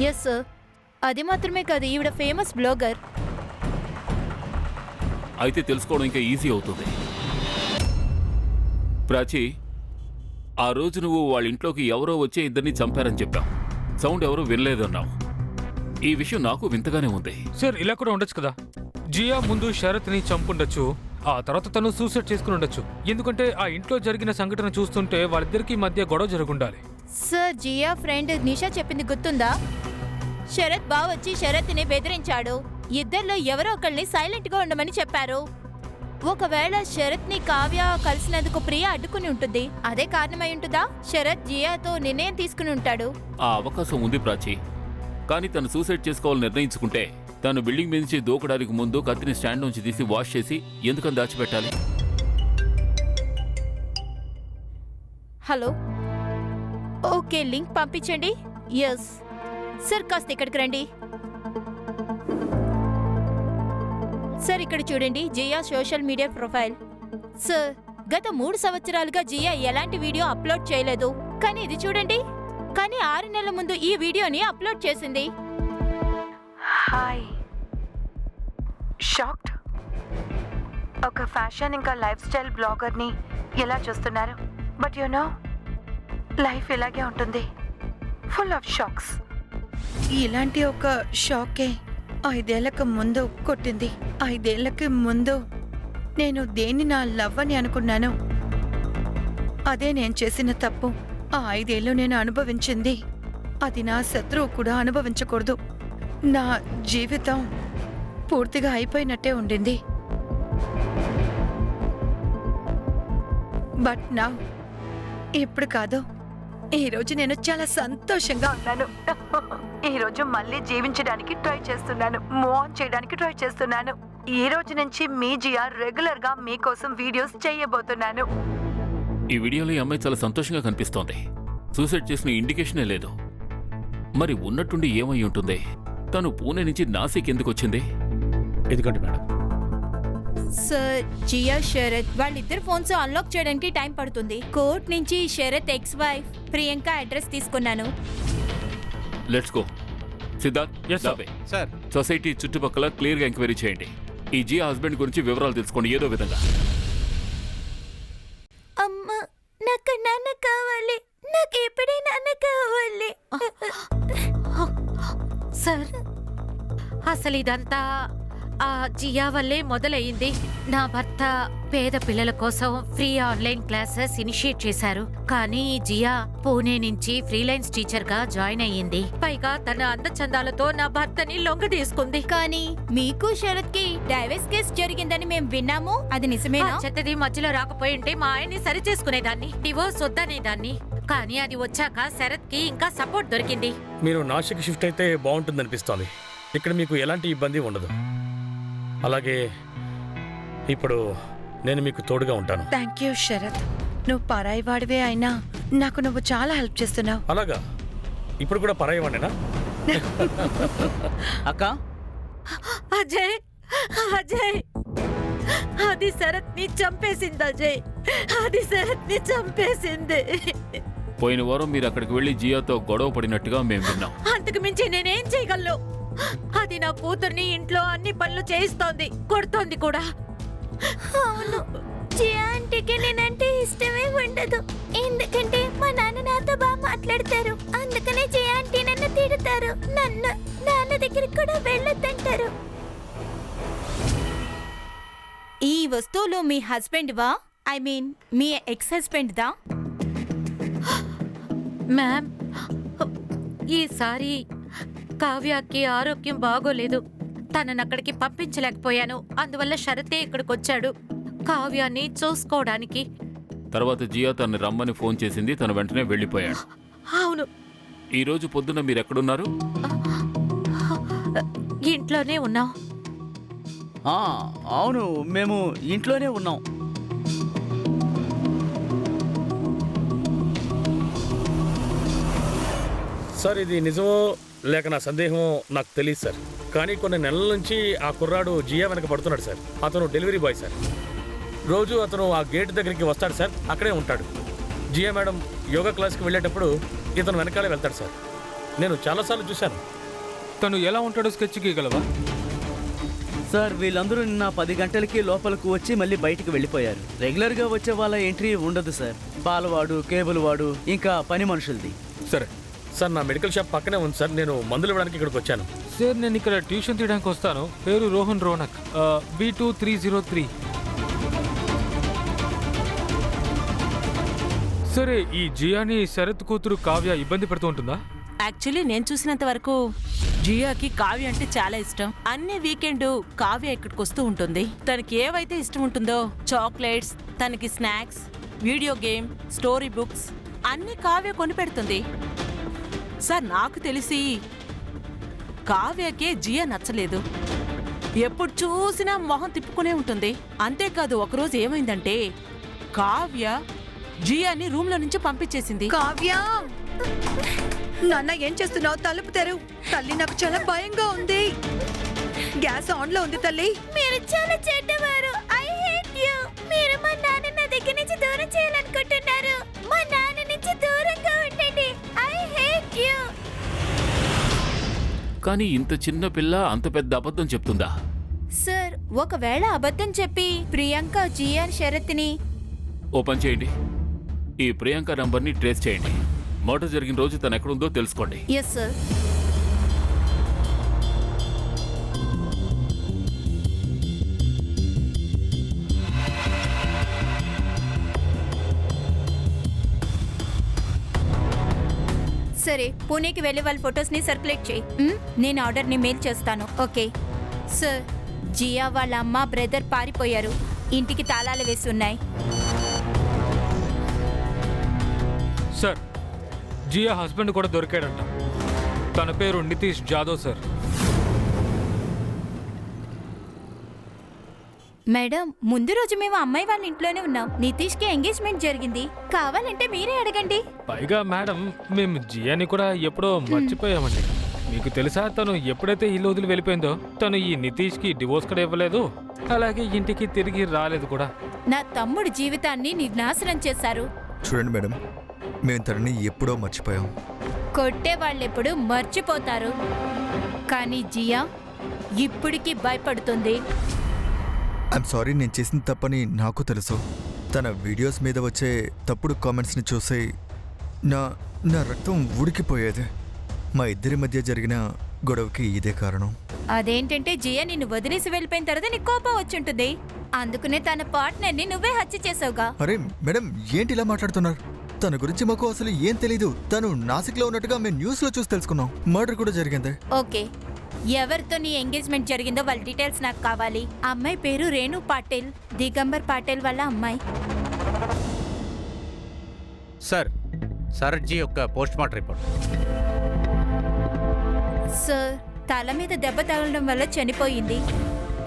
Yes sir. అది మాత్రమే కాదు, ఈవిడ ఫేమస్ బ్లాగర్. అయితే తెలుసుకోవడం ఇంకా ఈజీ అవుతుంది. ప్రాచి, ఆ రోజు నువ్వు వాళ్ళ ఇంట్లోకి ఎవరో వచ్చే ఇద్దరిని చంపారని చెప్పావు. సౌండ్ ఎవరూ వినలేదన్నావు. ఈ విషయం నాకు వింతగానే ఉంది. సార్, ఇలా కూడా ఉండొచ్చు కదా. జియా ముందు శరత్ని చంపుండొచ్చు, ఆ తర్వాత తను సూసైడ్ చేసుకుని ఉండొచ్చు. ఎందుకంటే ఆ ఇంట్లో జరిగిన సంఘటన చూస్తుంటే వాళ్ళిద్దరికి మధ్య గొడవ జరుగుండాలి. సార్, జియా ఫ్రెండ్ నిషా చెప్పింది గుర్తుందా? శరత్ బావ వచ్చి శరత్ని బెదిరించాడు. ఇద్దరిలో ఎవరో ఒకళ్ళని సైలెంట్ గా ఉండమని చెప్పారు. ఒకవేళ శరత్ ని కావ్య కలిసినందుకు ప్రియ అడ్డుకుని ఉంటుంది. అదే కారణమై ఉంటుందా? శరత్ జియాతో నిర్ణయం తీసుకుని ఉంటాడు. ఆ అవకాశం ఉంది ప్రాచి. కానీ తను సూసైడ్ చేసుకోవాలని నిర్ణయించుకుంటే తను బిల్డింగ్ మీద నుంచి దూకడానికి ముందు కత్తిని స్టాండ్ నుంచి తీసి వాష్ చేసి ఎందుకని దాచిపెట్టాలి? హలో, ఓకే, లింక్ పంపించండి. ఎస్ సార్, కాస్త ఇక్కడికి రండి. సార్, ఇక్కడ చూడండి, Jiya social media profile. Sir, గత 3 సంవత్సరాలుగా జియా ఎలాంటి వీడియో అప్లోడ్ చేయలేదు. కానీ ఇది చూడండి, కానీ 6 నెలల ముందు ఈ వీడియోని అప్లోడ్ చేసింది. Hi, shocked. ఒక ఫ్యాషన్ ఇంకా లైఫ్ స్టైల్ బ్లాగర్ని ఎలా చూస్తున్నారు? బట్ యు నో, లైఫ్ ఇలాగే ఉంటుంది, ఫుల్ ఆఫ్ షాక్స్. ఇలాంటి ఒక షాకే 5 ఏళ్లకు ముందు కొట్టింది. 5 ఏళ్లకి ముందు నేను దేన్ని నా లవ్ అని అనుకున్నాను, అదే నేను చేసిన తప్పు. ఆ 5 ఏళ్ళు నేను అనుభవించింది, అది నా శత్రువు కూడా అనుభవించకూడదు. నా జీవితం పూర్తిగా అయిపోయినట్టే ఉండింది. బట్ నా ఇప్పుడు కాదు, ఈరోజు నేను చాలా సంతోషంగా ఉన్నాను. ఈరోజు మళ్ళీ జీవించడానికి ట్రై చేస్తున్నాను, మూవ్ ఆన్ చేయడానికి ట్రై చేస్తున్నాను. ఈ రోజు నుంచి మీ జియా రెగ్యులర్ గా మీకోసం వీడియోస్ చేయబోతున్నాను. ఈ వీడియోలో ఈ అమ్మాయి చాలా సంతోషంగా కనిపిస్తోంది. సూసైడ్ చేసిన ఇండికేషనే లేదు. మరి ఉన్నట్టుండి ఏమై ఉంటుంది? తను పూణే నుంచి నాసిక్ ఎందుకు వచ్చింది? ఇదిగోండి మేడం. సార్, జియా శరత్ వాళ్ళిద్దరు ఫోన్స్ అన్లాక్ చేయడానికి టైం పడుతుంది. కోర్ట్ నుంచి Sharat ex wife Priyanka address తీసుకున్నాను. Let's go. సిద్ధార్థ్, లాబే. సార్, సొసైటీ చుట్టుపక్కల క్లియర్గా ఎంక్వైరీ చేయండి. ఈ జియా హస్బెండ్ గురించి వివరాలు తెలుసుకోండి ఏదో విధంగా. అమ్మ, నాకు నాన్న కావాలి, నాకు ఎప్పుడే నాన్న కావాలి. సార్, అసలు ఇదంతా ఆ జియా వల్లే మొదలయ్యింది. నా భర్త పేద పిల్లల కోసం ఫ్రీ ఆన్లైన్ క్లాసెస్ ఇనిషియేట్ చేశారు. కానీ జియా పూణే నుంచి ఫ్రీలైన్స్ టీచర్ గా జాయిన్ అయ్యింది. పైగా తన అందచందాలతో నా భర్తని లొంగ తీసుకుంది. కానీ మీకు శరత్ కి డైవర్స్ కేసు జరిగిందని మేము విన్నాము, అది నిజమేనా? చెత్తది మధ్యలో రాకపోయి ఉంటే మా ఆయన్ని సరి చేసుకునేదాన్ని, డివోర్స్ వద్దనేదాన్ని. కానీ అది వచ్చాక శరత్ కి ఇంకా సపోర్ట్ దొరికింది. మీరు నాసిక్ షిఫ్ట్ అయితే బాగుంటుందనిపిస్తోంది. ఇక్కడ మీకు ఎలాంటి ఇబ్బంది ఉండదు. అలాగే ఇప్పుడు నేను మీకు తోడుగా ఉంటాను. థ్యాంక్ యూ శరత్, నువ్వు పరాయి వాడివే అయినా నాకు నువ్వు చాలా హెల్ప్ చేస్తున్నావు. అలాగా? ఇప్పుడు కూడా పరాయవాడేనా? అక్క, అజయ్, అజయ్, అది శరత్ ని చంపేసింది. అజయ్, అది శరత్ ని చంపేసింది. పోయిన వారం మీరు అక్కడికి వెళ్లి జియాతో గొడవ పడినట్టుగా మేము విన్నాం. అంతకు మించి నేనేం చేయగలను? అది నా కూతుర్ని ఇంట్లో అన్ని పనులు చేయిస్తోంది, కొడుతోంది కూడా. అవును, జియా ఆంటీకి నేనంటే ఇష్టమే ఉండదు. ఎందుకంటే మా నాన్న నాతో బాగా మాట్లాడతారు. అందుకనే జియా ఆంటీ నన్ను తిడతారు. నన్ను నాన్న దగ్గరికి కూడా వెళ్ళొద్దంటారు. ఈ వస్తువులు మీ హస్బెండ్ వా? ఐ మీన్ మీ ఎక్స్ హస్బెండ్ దా? మ్యామ్, ఈసారి కావ్యకి ఆరోగ్యం బాగోలేదు. తనని అక్కడికి పంపించలేకపోయాను. అందువల్ల శరతే ఇక్కడికి వచ్చాడు కావ్యాన్ని చూసుకోవడానికి. తర్వాత జియా తనని రమ్మని ఫోన్ చేసింది. తను వెంటనే వెళ్ళిపోయాడు. అవును, ఈ రోజు పొద్దున్న మీరు ఎక్కడున్నారు? ఇంట్లోనే ఉన్నాం. అవును, మేము ఇంట్లోనే ఉన్నాం. సార్, ఇది నిజమో లేక నా సందేహమో నాకు తెలియదు సార్. కానీ కొన్ని నెలల నుంచి ఆ కుర్రాడు జియా వెనక పడుతున్నాడు సార్. అతను డెలివరీ బాయ్ సార్. రోజు అతను ఆ గేట్ దగ్గరికి వస్తాడు సార్, అక్కడే ఉంటాడు. జియా మేడం యోగా క్లాస్కి వెళ్ళేటప్పుడు ఇతను వెనకాలే వెళ్తాడు సార్. నేను చాలాసార్లు చూశాను. తను ఎలా ఉంటాడో స్కెచ్ గీయగలవా? సార్, వీళ్ళందరూ నిన్న 10 గంటలకి లోపలకు వచ్చి మళ్ళీ బయటికి వెళ్ళిపోయారు. రెగ్యులర్గా వచ్చే వాళ్ళ ఎంట్రీ ఉండదు సార్. పాలవాడు, కేబుల్ వాడు, ఇంకా పని మనుషులది. సరే, సార్ నా మెడికల్ షాప్ పక్కనే ఉంది సార్, నేను మందులు ఇవ్వడానికి ఇక్కడికి వచ్చాను. సార్ నేను ఇక్కడ ట్యూషన్ తీయడానికి వస్తాను. పేరు రోహన్ రోనక్, B2303. సరే, ఈ జియాని శరత్ కూతురు కావ్య ఇబ్బంది పెడుతూ ఉంటుందా? యాక్చువల్లీ నేను చూసినంత వరకు జియాకి కావ్య అంటే చాలా ఇష్టం. అన్ని వీకెండ్ కావ్య ఇక్కడికి వస్తూ ఉంటుంది. తనకి ఏవైతే ఇష్టం ఉంటుందో, చాక్లెట్స్, తనకి snacks, video game, story books అన్ని కావ్య కొనిపెడుతుంది. సార్ నాకు తెలిసి కావ్యకే జియా నచ్చలేదు. ఎప్పుడు చూసినా మొహం తిప్పుకునే ఉంటుంది. అంతేకాదు ఒకరోజు ఏమైందంటే కావ్య జియాని రూమ్ లో నుంచి పంపించేసింది. కావ్య, నాన్న ఏం చేస్తున్నావు? తలుపు తెరువు. తల్లి, నాకు చాలా భయంగా ఉంది. గ్యాస్ ఆన్ లో ఉంది తల్లి. మీరు చాలా చెడ్డవారు. I hate you. మీరు మా నాన్న నా దగ్గర నుంచి దూరం చేయాలనుకుంటున్నారు. మా నాన్న నుంచి దూరంగా ఉండండి. I hate you. కానీ ఇంత చిన్న పిల్ల అంత పెద్ద అబద్ధం చెప్తుందా? సార్, ఒకవేళ అబద్ధం చెప్పి ప్రియాంక జియాన్ శరత్ని ఓ పని చేయండి, ఈ ప్రియాంక నంబర్ని ట్రేస్ చేయండి. మర్డర్ జరిగిన రోజు తను ఎక్కడుందో తెలుసుకోండి. Yes sir. సరే, పూణేకి వెళ్ళి వాళ్ళ ఫొటోస్ని సర్క్యులేట్ చేయి. నేను ఆర్డర్ని మెయిల్ చేస్తాను. Okay sir. జియా వాళ్ళ అమ్మ, బ్రదర్ పారిపోయారు. ఇంటికి తాళాలు వేసి ఉన్నాయి. సార్, జియా హస్బెండ్ కూడా దొరికాడంట. తన పేరు నితీష్ జాదవ్ సార్. మేడం, ముందు రోజు మేము అమ్మాయి వాళ్ళ ఇంట్లోనే ఉన్నాం. నితీష్కి ఎంగేజ్మెంట్ జరిగింది. కావాలంటే మీరే అడగండి. పైగా మేడం, మేము జియాని కూడా ఎప్పుడో మర్చిపోయామండి. మీకు తెలుసా, తను ఎప్పుడైతే ఇల్లు వదిలి వెళ్ళిపోయిందో తను ఈ నితీష్కి డివోర్స్ కూడా ఇవ్వలేదు, అలాగే ఇంటికి తిరిగి రాలేదు కూడా. నా తమ్ముడి జీవితాన్ని నాశనం చేశారు. చూడండి మేడం, మేము తనని ఎప్పుడో మర్చిపోయాం. కొట్టే వాళ్ళెప్పుడు మర్చిపోతారు, కానీ జియా ఇప్పటికీ భయపడుతుంది. ఐఎమ్ సారీ, నేను చేసిన తప్పని నాకు తెలుసు. తన వీడియోస్ మీద వచ్చే తప్పుడు కామెంట్స్ని చూసి నా నా రక్తం ఉడికిపోయేది. మా ఇద్దరి మధ్య జరిగిన గొడవకి ఇదే కారణం. అదేంటంటే జియా నిన్ను వదిలేసి వెళ్ళిపోయిన తర్వాత నీకు కోపం వచ్చుంటుంది. అందుకనే తన పార్ట్నర్ని నువ్వే హత్య చేసావుగా. అరే మేడం, ఏంటి ఇలా మాట్లాడుతున్నారు? తన గురించి మాకు అసలు ఏం తెలీదు. తను నాసిక్లో ఉన్నట్టుగా మేము న్యూస్లో చూసి తెలుసుకున్నాం. మర్డర్ కూడా జరిగింది. ఓకే, ఎవరితో నీ ఎంగేజ్మెంట్ జరిగిందో వాళ్ళ డీటెయిల్స్ నాకు కావాలి. అమ్మాయి పేరు రేణు పాటిల్, దిగంబర్ పాటిల్ వాళ్ళ అమ్మాయి. సార్, శరత్జీ యొక్క పోస్ట్ మార్టం రిపోర్ట్. సార్, తల మీద దెబ్బ తగలడం వల్ల చనిపోయింది.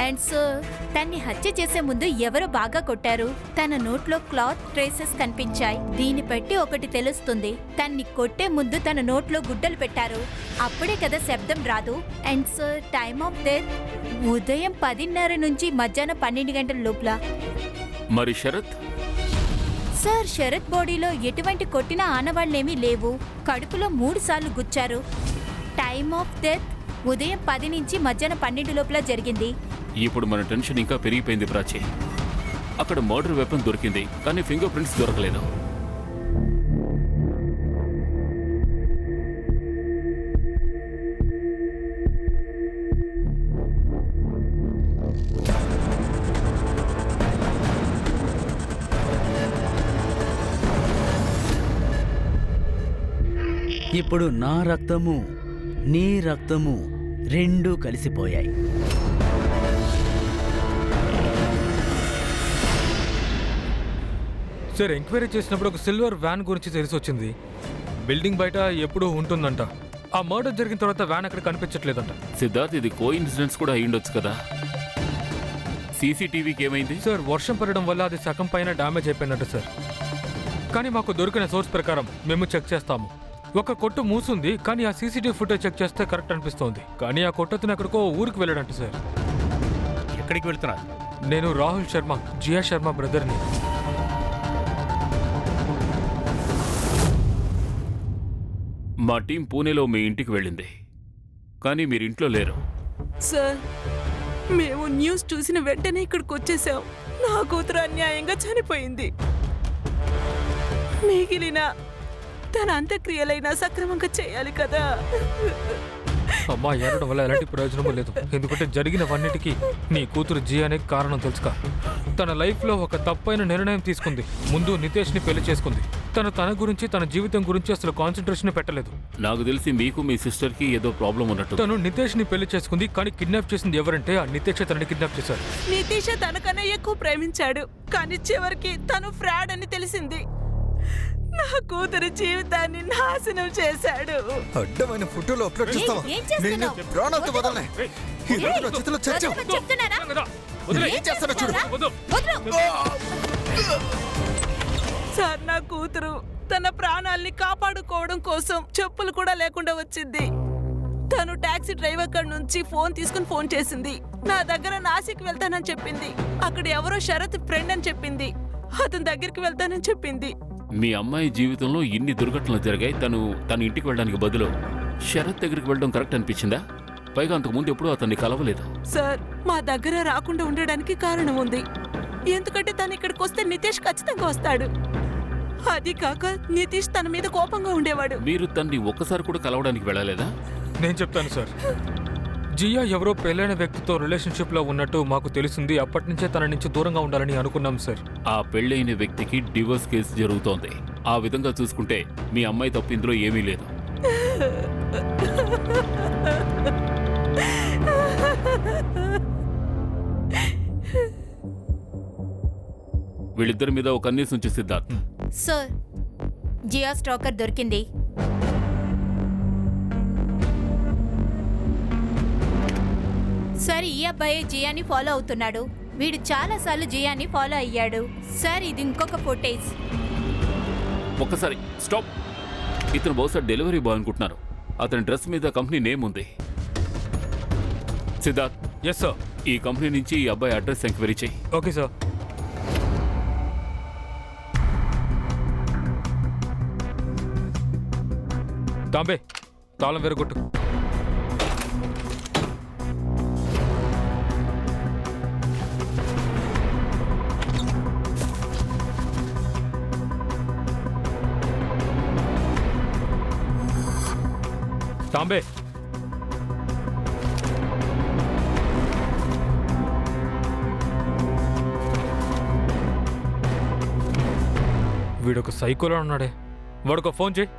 అండ్ సార్, తన్ని హత్య చేసే ముందు ఎవరో బాగా కొట్టారు. తన నోట్లో క్లాత్ ట్రేసెస్ కనిపించాయి. దీన్ని బట్టి ఒకటి తెలుస్తుంది, తన్ని కొట్టే ముందు తన నోట్లో గుడ్డలు పెట్టారు. అప్పుడే కదా శబ్దం రాదు. And sir, time of death ఉదయం 10:30 నుంచి మధ్యాహ్నం 12 గంటల లోపల. మరి శరత్? సార్, శరత్ బాడీలో ఎటువంటి కొట్టిన ఆనవాళ్లేమీ లేవు. కడుపులో 3 సార్లు గుచ్చారు. టైమ్ ఆఫ్ డెత్ ఉదయం 10 నుంచి మధ్యాహ్నం 12 లోపల జరిగింది. ఇప్పుడు మన టెన్షన్ ఇంకా పెరిగిపోయింది ప్రాచి. అక్కడ మర్డర్ వెపన్ దొరికింది, కానీ ఫింగర్ ప్రింట్స్ దొరకలేదు. ఇప్పుడు నా రక్తము నీ రక్తము రెండూ కలిసిపోయాయి. సార్, ఎంక్వైరీ చేసినప్పుడు ఒక సిల్వర్ వ్యాన్ గురించి తెలిసి వచ్చింది. బిల్డింగ్ బయట ఎప్పుడూ ఉంటుందంట. ఆ మర్డర్ జరిగిన తర్వాత వ్యాన్ అక్కడ కనిపించట్లేదంట. సిద్ధార్థ్, ఇది కో ఇన్సిడెంట్స్ కూడా అయ్యుండొచ్చు కదా. సీసీటీవీకి ఏమైంది? సార్, వర్షం పడడం వల్ల అది సగం పైన డ్యామేజ్ అయిపోయినట్టు సార్. కానీ మాకు దొరికిన సోర్స్ ప్రకారం మేము చెక్ చేస్తాము. ఒక కొట్టు మూసుంది, కానీ ఆ సీసీటీవీ ఫుటేజ్ చెక్ చేస్తే కరెక్ట్ అనిపిస్తోంది. కానీ ఆ కొట్టతను ఎక్కడికో ఊరికి వెళ్ళాడంట సార్. ఎక్కడికి వెళ్తున్నారు? నేను రాహుల్ శర్మ, జియా శర్మ బ్రదర్ని. మా టీం పూణేలో మీ ఇంటికి వెళ్ళింది, కానీ మీరింట్లో లేరు. సార్, మేము న్యూస్ చూసిన వెంటనే ఇక్కడికి వచ్చేసాం. నా కూతురు అన్యాయంగా చనిపోయింది. మిగిలిన తన అంత్యక్రియలైనా సక్రమంగా చేయాలి కదా. అమ్మా ఏడడం వల్ల ఎలాంటి ప్రయోజనమూ లేదు. ఎందుకంటే జరిగినవన్నిటికీ నీ కూతురు జియానే కారణం తెలుసుకా. తన లైఫ్లో ఒక తప్పైన నిర్ణయం తీసుకుంది. ముందు నితేష్ని పెళ్లి చేసుకుంది. తన గురించి తన జీవితం గురించి అసలు కాన్సన్ట్రేషన్ పెట్టలేదు. నాకు తెలిసి మీకు మీ సిస్టర్కి ఏదో ప్రాబ్లం ఉన్నట్టు. తను నితేష్ని పెళ్లి చేసుకుంది, కానీ కిడ్నాప్ చేసింది ఎవరంటే ఆ నితేష్ తనని కిడ్నాప్ చేశారు. నితీష్ తనకన్నా ఎక్కువ ప్రేమించాడు, కానీ చివరికి తను ఫ్రాడ్ అని తెలిసింది. నా కూతురు జీవితాన్ని నాశనం చేశాడు. అడ్డమైన ఫోటోలు అప్లోడ్ చేస్తావా? ఏం చేస్తున్నావ్? నేను ప్రాణాలతో వదలనే. ఈ రోజు నా చేతిలో చచ్చావు. చెప్తున్నానా? ఏం చేస్తానో చూడు. సార్, నా కూతురు తన ప్రాణాల్ని కాపాడుకోవడం కోసం చెప్పులు కూడా లేకుండా వచ్చింది. తను టాక్సీ డ్రైవర్ కాడ నుంచి ఫోన్ చేసింది. నా దగ్గర నాసిక్ వెళ్తానని చెప్పింది. అక్కడ ఎవరో శరత్ ఫ్రెండ్ అని చెప్పింది. అతని దగ్గరికి వెళ్తానని చెప్పింది. మీ అమ్మాయి జీవితంలో ఇన్ని దుర్ఘటనలు జరిగాయి. తన ఇంటికి వెళ్ళడానికి బదులు శరత్ దగ్గరికి వెళ్ళడం కరెక్ట్ అనిపించిందా? పైగా అంతకుముందు ఎప్పుడూ అతన్ని కలవలేదు. సార్, మా దగ్గర రాకుండా ఉండడానికి కారణం ఉంది. ఎందుకంటే తను ఇక్కడికి వస్తే నితీష్ ఖచ్చితంగా వస్తాడు. అది కాక నితీష్ తన మీద కోపంగా ఉండేవాడు. మీరు తన్ని ఒక్కసారి కూడా కలవడానికి వెళ్ళలేదా? నేను చెప్తాను సార్. జియా ఎవరో పెళ్ళైన వ్యక్తితో రిలేషన్షిప్ లో ఉన్నట్టు మాకు తెలిసింది. అప్పటి నుంచే తన నుంచి దూరంగా ఉండాలని అనుకున్నాం సార్. ఆ పెళ్ళైన వ్యక్తికి డివోర్స్ కేసు జరుగుతోంది. ఆ విధంగా చూసుకుంటే మీ అమ్మాయి తప్పు ఇందులో ఏమీ లేదు. వీళ్ళిద్దరి మీద ఒక కన్నీసు ఉంచి సిద్ధార్థ్. సార్, జియా స్టాకర్ దొరికింది. సార్, ఈ అబ్బాయి జియాని ఫాలో అవుతున్నాడు. వీడు చాలాసార్లు జియాని ఫాలో అయ్యాడు. సార్, ఇది ఇంకొక ఫుటేజ్. ఒక్కసారి స్టాప్. ఇతను బహుశా డెలివరీ బాయ్ అనుకుంటున్నారు. అతని డ్రెస్ మీద కంపెనీ నేమ్ ఉంది. Siddharth, yes sir. ఈ కంపెనీ నుంచి ఈ అబ్బాయి అడ్రస్ ఎంక్వైరీ చేయి. Okay sir. తాంబే, తాళం వేరగొట్టు. తాంబే, వీడొక సైకోలో ఉన్నాడే. వాడికి ఫోన్ చేయి.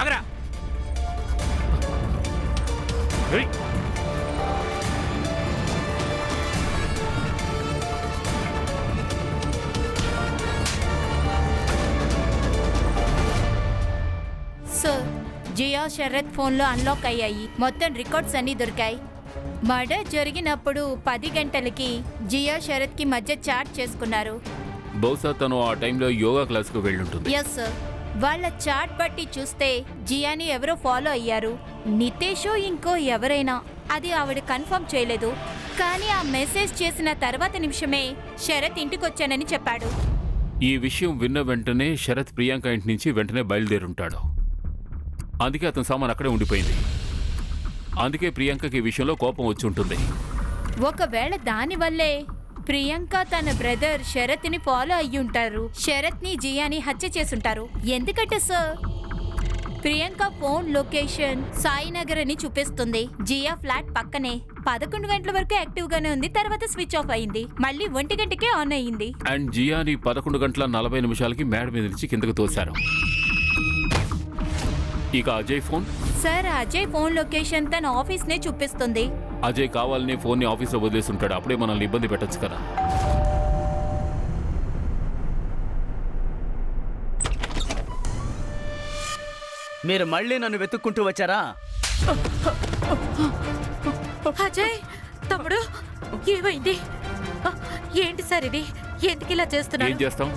ఆగరా. సార్, జియా శరత్ ఫోన్లో అన్లాక్ అయ్యాయి. మొత్తం రికార్డ్స్ అన్నీ దొరికాయి. మర్డర్ జరిగినప్పుడు 10 గంటలకి జియా శరత్కి మధ్య చాట్ చేసుకున్నారు. బహుశా తను ఆ టైంలో యోగా క్లాస్కు వెళ్ళుంటుంది. Yes sir. వాళ్ళ చాట్ బట్టి చూస్తే జియాని ఎవరో ఫాలో అయ్యారు. నితేషో ఇంకో ఎవరైనా, అది ఆవిడ కన్ఫర్మ్ చేయలేదు. కానీ ఆ మెసేజ్ చేసిన తర్వాత నిమిషమే శరత్ ఇంటికొచ్చానని చెప్పాడు. ఈ విషయం విన్న వెంటనే శరత్ ప్రియాంక ఇంటి నుంచి వెంటనే బయలుదేరుంటాడు. అందుకే అతని సామాన్ అక్కడే ఉండిపోయింది. అందుకే ప్రియాంకకి ఈ విషయంలో కోపం వచ్చి ఉంటుంది. ఒకవేళ దానివల్లే ప్రియాంక తన బ్రదర్ శరత్ని ఫాలో అయ్యుంటారు. శరత్ని జియాని హత్య చేసుంటారు. ఎందుకంటే sir, Priyanka phone location Sainagar అని చూపిస్తుంది. జియా ఫ్లాట్ పక్కనే. 11 గంటల వరకు యాక్టివ్ గానే ఉంది. తర్వాత స్విచ్ ఆఫ్ అయింది. మళ్ళీ 1 గంటకే ఆన్ అయ్యింది. అండ్ జియాని 11 గంటల 40 నిమిషాలకి మేడ మీద నుంచి కిందకు తోశారు. ఇక Ajay phone? Sir, Ajay phone location తన ఆఫీస్ నే చూపిస్తుంది. అజయ్ కావాలని ఫోన్ ని ఆఫీస్లో వదిలేసి ఉంటాడు. అప్పుడే మనల్ని ఇబ్బంది పెట్టచ్చు కదా. మీరు మళ్ళీ నన్ను వెతుక్కుంటూ వచ్చారా? అజయ్, తమ్ముడు, ఏమైంది? ఏంటి సార్ ఇది? ఎందుకు ఇలా ఏం చేస్తున్నారు? చేస్తాం?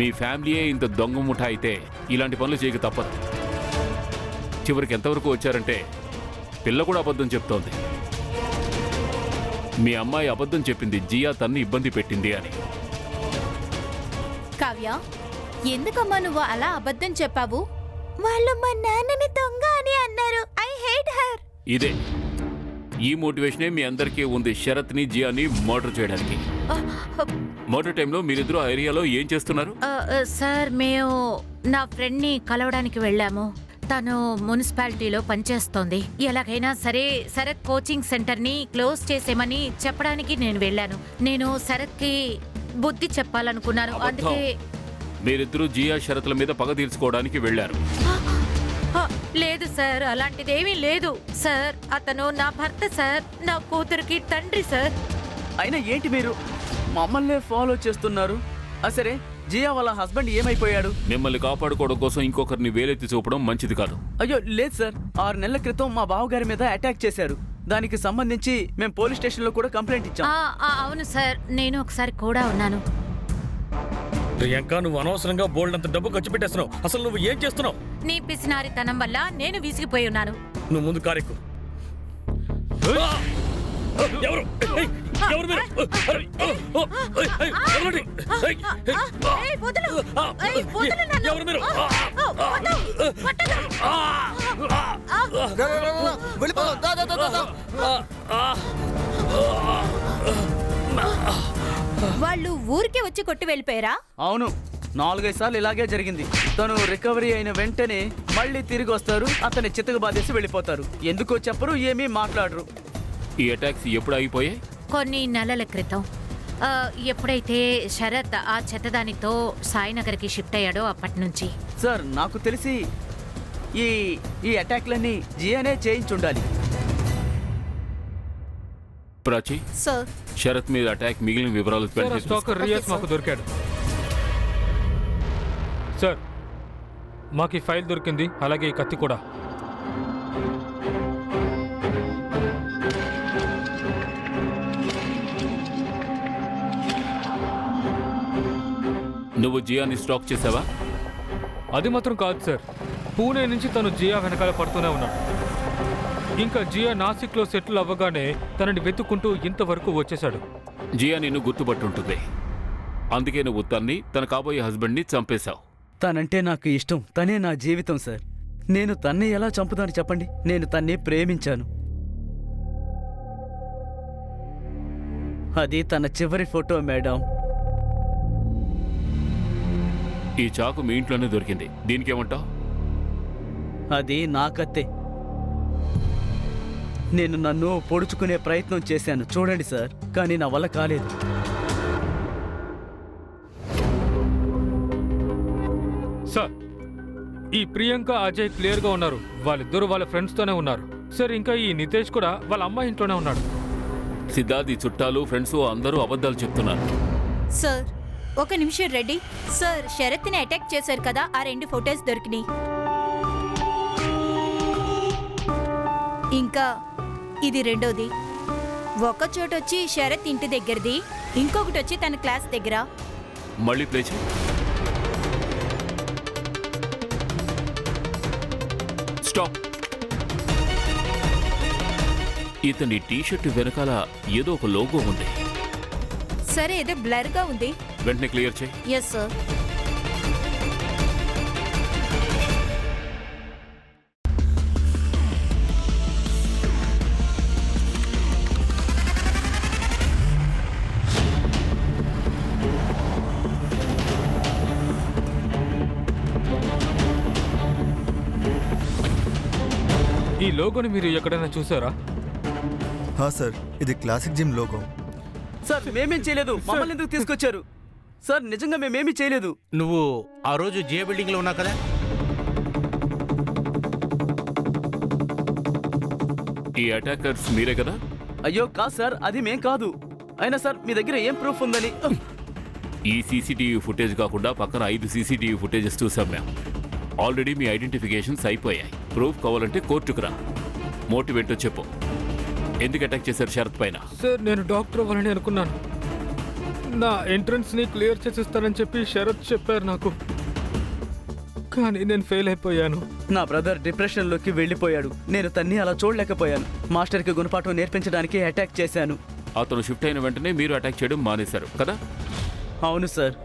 మీ ఫ్యామిలీయే ఇంత దొంగ ముఠ అయితే ఇలాంటి పనులు చేయక తప్పదు. చివరికి ఎంతవరకు వచ్చారంటే పిల్ల కూడా అబద్ధం చెప్తోంది. మీ అమ్మాయి అబద్ధం చెప్పింది జియా తన్ని ఇబ్బంది పెట్టింది అని. కావ్య, ఎందుకమ్మా నువ్వు అలా అబద్ధం చెప్పావు? వాళ్ళు మా నాన్నని దొంగ అని అన్నారు. I hate her. ఇదే ఈ మోటివేషనే మీ అందరికీ ఉంది శరత్ని జియాని మర్డర్ చేయడానికి. మర్డర్ టైంలో మీరిద్దరూ ఆ ఏరియాలో ఏం చేస్తున్నారు? సార్ మేము నా ఫ్రెండ్ని కలవడానికి వెళ్ళాము. తను మున్సిపాలిటీలో పనిచేస్తోంది. ఎలాగైనా సరే శరత్ కోచింగ్ సెంటర్ని క్లోజ్ చేసేమని చెప్పడానికి నేను వెళ్ళాను. నేను శరత్కి బుద్ధి చెప్పాలనుకున్నాను. అందుకే మీరిద్దరూ జియా శరత్ల మీద పగ తీర్చుకోవడానికి వెళ్ళారు. లేదు సార్, అలాంటిదేమీ లేదు సార్. అతను నా భర్త సార్, నా కూతురికి తండ్రి సార్. అయినా ఏంటి మీరు మమ్మల్ని ఫాలో చేస్తున్నారు? సరే జియా వాళ్ళ హస్బెండ్ ఏమైపోయాడు? మిమ్మల్ని కాపాడుకోవడం కోసం ఇంకొకరిని వేలెత్తి చూపడం మంచిది కాదు. అయ్యో లేదు సార్, 6 నెలల క్రితం మా బావగారి మీద అటాక్ చేశారు. దానికి సంబంధించి మేము పోలీస్ స్టేషన్లో కూడా కంప్లైంట్ ఇచ్చాం. అవును సార్, నేను ఒకసారి కూడా ఉన్నాను. ప్రియాంక, నువ్వు అనవసరంగా బోల్డ్ అంత డబ్బు ఖర్చు పెట్టేస్తున్నావు. అసలు నువ్వు ఏం చేస్తున్నావు? నీ పిసినారితనం వల్ల నేను విసిగిపోయి ఉన్నాను. నువ్వు ముందు కారెక్కు. ఎవరు ఎవరు మీరు? ఎవరు మీరు? వాళ్ళు ఊరికే వచ్చి కొట్టి వెళ్ళిపోయారా? అవును, 4-5 సార్లు ఇలాగే జరిగింది. తను రికవరీ అయిన వెంటనే మళ్ళీ తిరిగి వస్తారు, అతన్ని చితక బాధేసి వెళ్ళిపోతారు. ఎందుకో చెప్పరు, ఏమీ మాట్లాడరు. ఈ అటాక్స్ ఎప్పుడు అయిపోయాయి? కొన్ని నెలల క్రితం. ఎప్పుడైతే శరత్ ఆ చెత్తదానితో సాయినగర్కి షిఫ్ట్ అయ్యాడో అప్పటి నుంచి. సార్ నాకు తెలిసి ఈ ఈ అటాక్లన్నీ జియానే చేయించుండాలి. ప్రాచి, సార్ శరత్ మీద అటాక్ మిగిలిన వివరాలు సార్, స్టాకర్ రియాజ్ మాకు దొరికాడు. సార్ మాకు ఈ ఫైల్ దొరికింది, అలాగే ఈ కత్తి కూడా. నువ్వు జియాని స్టాక్ చేసావా? అది మాత్రం కాదు సార్, పూణే నుంచి తను జియా వెనకాల పడుతూనే ఉన్నాడు. ఇంకా జియా నాసిక్లో సెటిల్ అవ్వగానే తనని వెతుక్కుంటూ ఇంతవరకు వచ్చేశాడు. జియా నిన్ను గుర్తుపట్టుంటుంది, అందుకే నువ్వు తన్ని, తన కాబోయే హస్బెండ్ని చంపేశావు. తనంటే నాకు ఇష్టం, తనే నా జీవితం సార్. నేను తన్ని ఎలా చంపుతాను చెప్పండి? నేను తన్ని ప్రేమించాను. అది తన చివరి ఫోటో మేడం. ఈ చాకు మీ ఇంట్లోనే దొరికింది, దీనికేమంటావు? అది నా కత్తే. నేను నన్ను పొడుచుకునే ప్రయత్నం చేశాను చూడండి సార్, కానీ నా వల్ల కాలేదు. సార్ ఈ ప్రియాంక అజయ్ క్లియర్గా ఉన్నారు, వాళ్ళిద్దరూ వాళ్ళ ఫ్రెండ్స్తోనే ఉన్నారు. సార్ ఇంకా ఈ నితేష్ కూడా వాళ్ళ అమ్మాయి ఇంట్లోనే ఉన్నాడు. సిద్ధార్థ్ ఈ చుట్టాలు ఫ్రెండ్స్ అందరూ అబద్ధాలు చెప్తున్నారు. సార్ ఒక నిమిషం రెడ్డి. సార్ శరత్ని అటాక్ చేశారు కదా, ఆ 2 ఫోటోస్ దొరికినాయి. ఇంకా ఇది రెండోది. ఒక చోట వచ్చి శరత్ ఇంటి దగ్గరది, ఇంకొకటి వచ్చి తన క్లాస్ దగ్గర. మళ్ళీ ప్లే చేయి. స్టాప్. ఇతని టీషర్ట్ వెనకాల ఏదో ఒక లోగో ఉంది. సరే ఏదో బ్లర్ గా ఉంది. వెంటనే క్లియర్ చేయి. Yes sir. ఈ లోగోని మీరు ఎక్కడైనా చూసారా? సార్ ఇది క్లాసిక్ జిమ్ లోగో. సార్ మేమేం చేయలేదు, మమ్మల్ని ఎందుకు తీసుకొచ్చారు? సార్ నిజంగా మేమేమీ చేయలేదు. నువ్వు ఆ రోజు జియా బిల్డింగ్ లో ఉన్నావు కదా? ఈ అటాకర్స్ మీరే కదా? అయ్యో కాదు సార్, అది మేం కాదు. అయినా సార్ మీ దగ్గర ఏం ప్రూఫ్ ఉందని? ఈ సీసీటీవీ ఫుటేజ్ కాకుండా పక్కన 5 సీసీటీవీ ఫుటేజెస్ చూసాం మేము. ఆల్రెడీ మీ ఐడెంటిఫికేషన్స్ అయిపోయాయి. ప్రూఫ్ కావాలంటే కోర్టుకు రా. మోటివేట్ చెప్పు, ఎందుకు అటాక్ చేశారు శరత్ పైన? సార్ నేను డాక్టర్ అవ్వాలని అనుకున్నాను. నా ఎంట్రన్స్ని క్లియర్ చేసిస్తానని చెప్పి శరత్ చెప్పారు నాకు, కానీ నేను ఫెయిల్ అయిపోయాను. నా బ్రదర్ డిప్రెషన్లోకి వెళ్ళిపోయాడు. నేను తన్ని అలా చూడలేకపోయాను. మాస్టర్కి గుణపాఠం నేర్పించడానికి అటాక్ చేశాను. అతను షిఫ్ట్ అయిన వెంటనే మీరు అటాక్ చేయడం మానేశారు కదా? అవును సార్.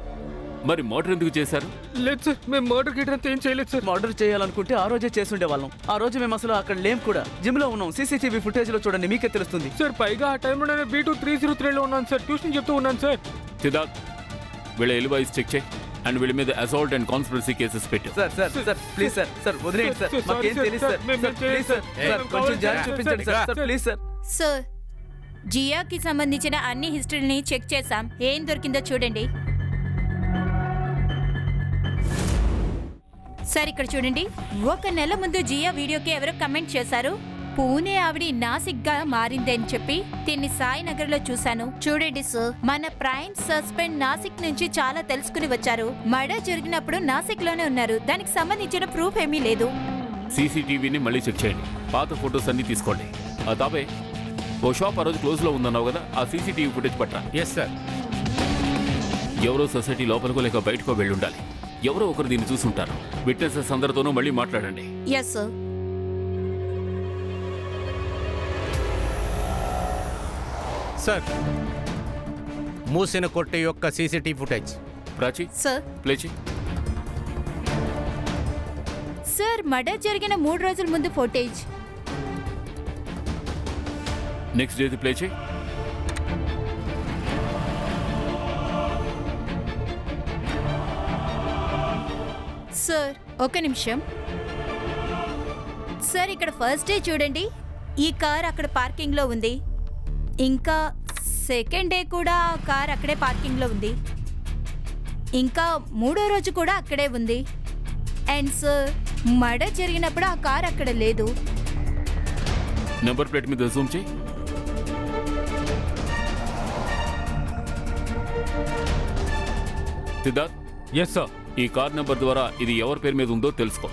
మరి మర్డర్ ఎందుకు చేశారు? లేదు సార్, మేము మర్డర్ గిటర్ అంతా ఏం చేయలేదు సార్. మర్డర్ చేయాలనుకుంటే ఆ రోజే చేసుండే వాళ్ళం. ఆ రోజు మేము అసలు అక్కడ లేం కూడా, జిమ్ లో ఉన్నాం. సీసీటీవీ ఫుటేజ్ లో చూడండి, మీకే తెలుస్తుంది. సార్ పైగా ఆ టైంలో నేను B2 303లో ఉన్నాను సార్, ట్యూషన్ చెప్తూ ఉన్నాను సార్. సిద్ధార్థ్, వీళ్ళ ఎలివైస్ చెక్ చేయి అండ్ వీళ్ళ మీద అసాల్ట్ అండ్ కాన్స్పిరసీ కేసెస్ పెట్టు. Sir sir sir please sir, sir వదిలేయండి సార్, సార్, మాకేం సార్, తెలియదు సార్. సార్, మేము సార్ ప్లీజ్ సార్, చేయలేదు సార్ సార్. కొంచెం జాలి సార్, చూపించండి sir, sir, sir sir. Please sir. Sir, జియాకి సంబంధించిన అన్ని హిస్టరీని చెక్ చేశాం. ఏం దొరికిందో చూడండి. సార్ ఇక్కడ చూడండి, 1 నెల ముందు జియా వీడియోకి ఎవరో కమెంట్ చేశారు, పూణే ఆవిడ నాసిక్గా మారిందని చెప్పి. దీన్ని సాయినగర్ లో చూశాను. చూడండి సార్, మన ప్రైమ్ సస్పెండ్ నాసిక్ నుంచి చాలా తెలుసుకుని వచ్చారు. మర్డర్ జరిగినప్పుడు నాసిక్ లోనే ఉన్నారు. దానికి సంబంధించిన ప్రూఫ్ ఏమీ లేదు. సీసీటీవీని మళ్ళీ చెక్ చేయండి, పాత ఫొటోస్ అన్ని తీసుకోండి. ఆ తాబే, ఓ షాప్ ఆ రోజు క్లోజ్ లో ఉందన్నావు కదా, ఆ సీసీటీవీ ఫుటేజ్ పట్టరా. Yes sir. ఎవరో సొసైటీ లోపలికో లేక బయటకో వెళ్ళి ఉండాలి. ఎవరో ఒకరు దీన్ని చూసుంటారు. విట్నెసెస్ అందరితోనూ మళ్ళీ మాట్లాడండి. Yes sir. సార్, మూసిన కొట్టు యొక్క CCTV footage. Prachi, sir play చేయి. సార్, మర్డర్ జరిగిన 3 రోజుల ముందు ఫుటేజ్. నెక్స్ట్ డేది ప్లే చేయి. సార్ ఒక నిమిషం. సార్ ఇక్కడ ఫస్ట్ డే చూడండి, ఈ కార్ అక్కడ పార్కింగ్ లో ఉంది. ఇంకా సెకండ్ డే కూడా ఆ కార్ అక్కడే పార్కింగ్ లో ఉంది. ఇంకా 3వ రోజు కూడా అక్కడే ఉంది. అండ్ సార్, మర్డర్ జరిగినప్పుడు ఆ కార్ అక్కడ లేదు. నెంబర్ ప్లేట్ మీద జూమ్ చేయి. Siddharth, yes sir. ఈ కార్ నెంబర్ ద్వారా ఇది ఎవరి పేరు మీద ఉందో తెలుసుకో.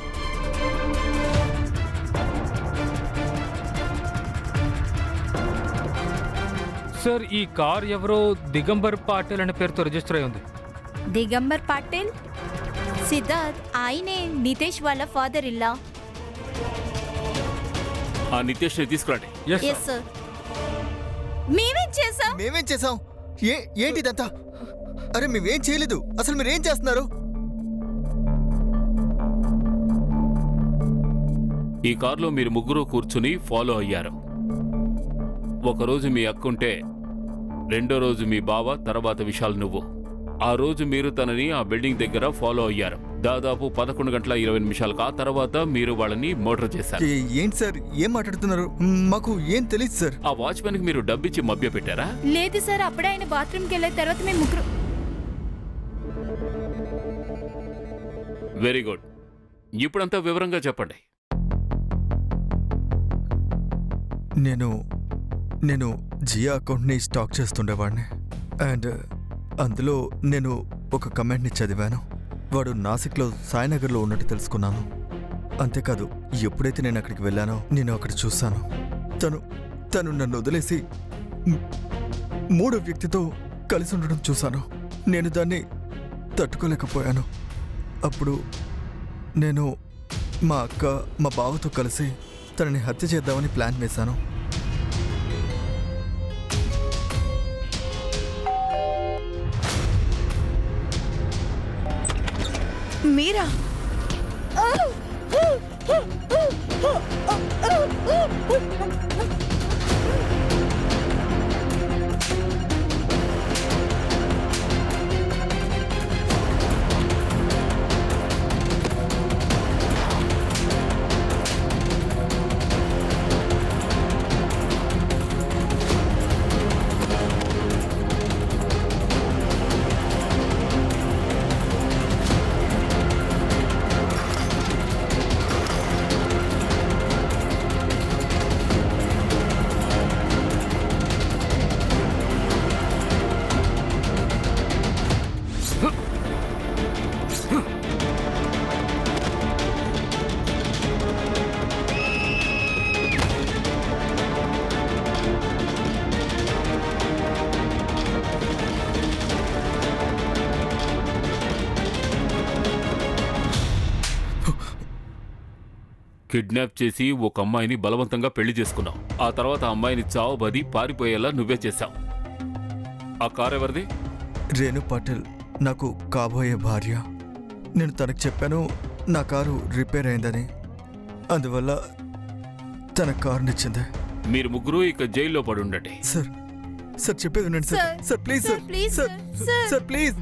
సార్, ఈ కార్ ఎవరో దిగంబర్ పాటిల్ అనే పేరుతో రిజిస్టర్ అయి ఉంది. దిగంబర్ పాటిల్? సిద్ధార్థ్, ఆయనే నితేష్ వాళ్ళ ఫాదర్ ఇల్లా. ఆ నితేష్ని తీసుకురండి. Yes yes sir. మేమేం చేసాం? మేమేం చేసాం? ఏంటి ఇదంతా? అరే మేమేం చేయలేదు. అసలు మీరేం చేస్తున్నారు? ఈ కారులో మీరు ముగ్గురు కూర్చుని ఫాలో అయ్యారు. ఒకరోజు మీ అక్కుంటే, రెండో రోజు మీ బావ, తర్వాత విశాల్ నువ్వు. ఆ రోజు మీరు తనని ఆ బిల్డింగ్ దగ్గర ఫాలో అయ్యారు. దాదాపు 11 గంటల 20 నిమిషాలకు ఆ తర్వాత మీరు వాళ్ళని మర్డర్ చేశారు. ఏంటి సార్, ఏం మాట్లాడుతున్నారు? మాకు ఏం తెలియదు సార్. ఆ వాచ్మెన్ కి మీరు డబ్బిచ్చి మభ్య పెట్టారా? లేదు సార్, అప్పుడే ఆయన బాత్రూమ్కి వెళ్ళిన తర్వాత మేము ముగ్గురు. Very good. ఇప్పుడంతా వివరంగా చెప్పండి. నేను జియా అకౌంట్ని స్టాక్ చేస్తుండేవాడిని. అండ్ అందులో నేను ఒక కమెంట్ని చదివాను. వాడు నాసిక్లో సాయినగర్లో ఉన్నట్టు తెలుసుకున్నాను. అంతేకాదు, ఎప్పుడైతే నేను అక్కడికి వెళ్ళానో నేను అక్కడ చూశాను. తను నన్ను వదిలేసి 3వ వ్యక్తితో కలిసి ఉండడం చూశాను. నేను దాన్ని తట్టుకోలేకపోయాను. అప్పుడు నేను మా అక్క, మా బావతో కలిసి తనని హత్య చేద్దామని ప్లాన్ వేశాను. మీరా? కిడ్నాప్ చేసి ఒక అమ్మాయిని బలవంతంగా పెళ్లి చేసుకున్నావు. ఆ తర్వాత ఆ అమ్మాయిని చావబది పారిపోయేలా నువ్వే చేశావు. ఆ కారు ఎవరిది? రేణు పాటిల్ నాకు కాబోయే భార్య. నేను తనకు చెప్పాను నా కారు రిపేర్ అయిందని. అందువల్ల తన కారునిచ్చింది. మీరు ముగ్గురు ఇక జైల్లో పడి ఉండండి. సార్ సార్ చెప్పేది వినండి sir. Sir please sir. Please sir sir please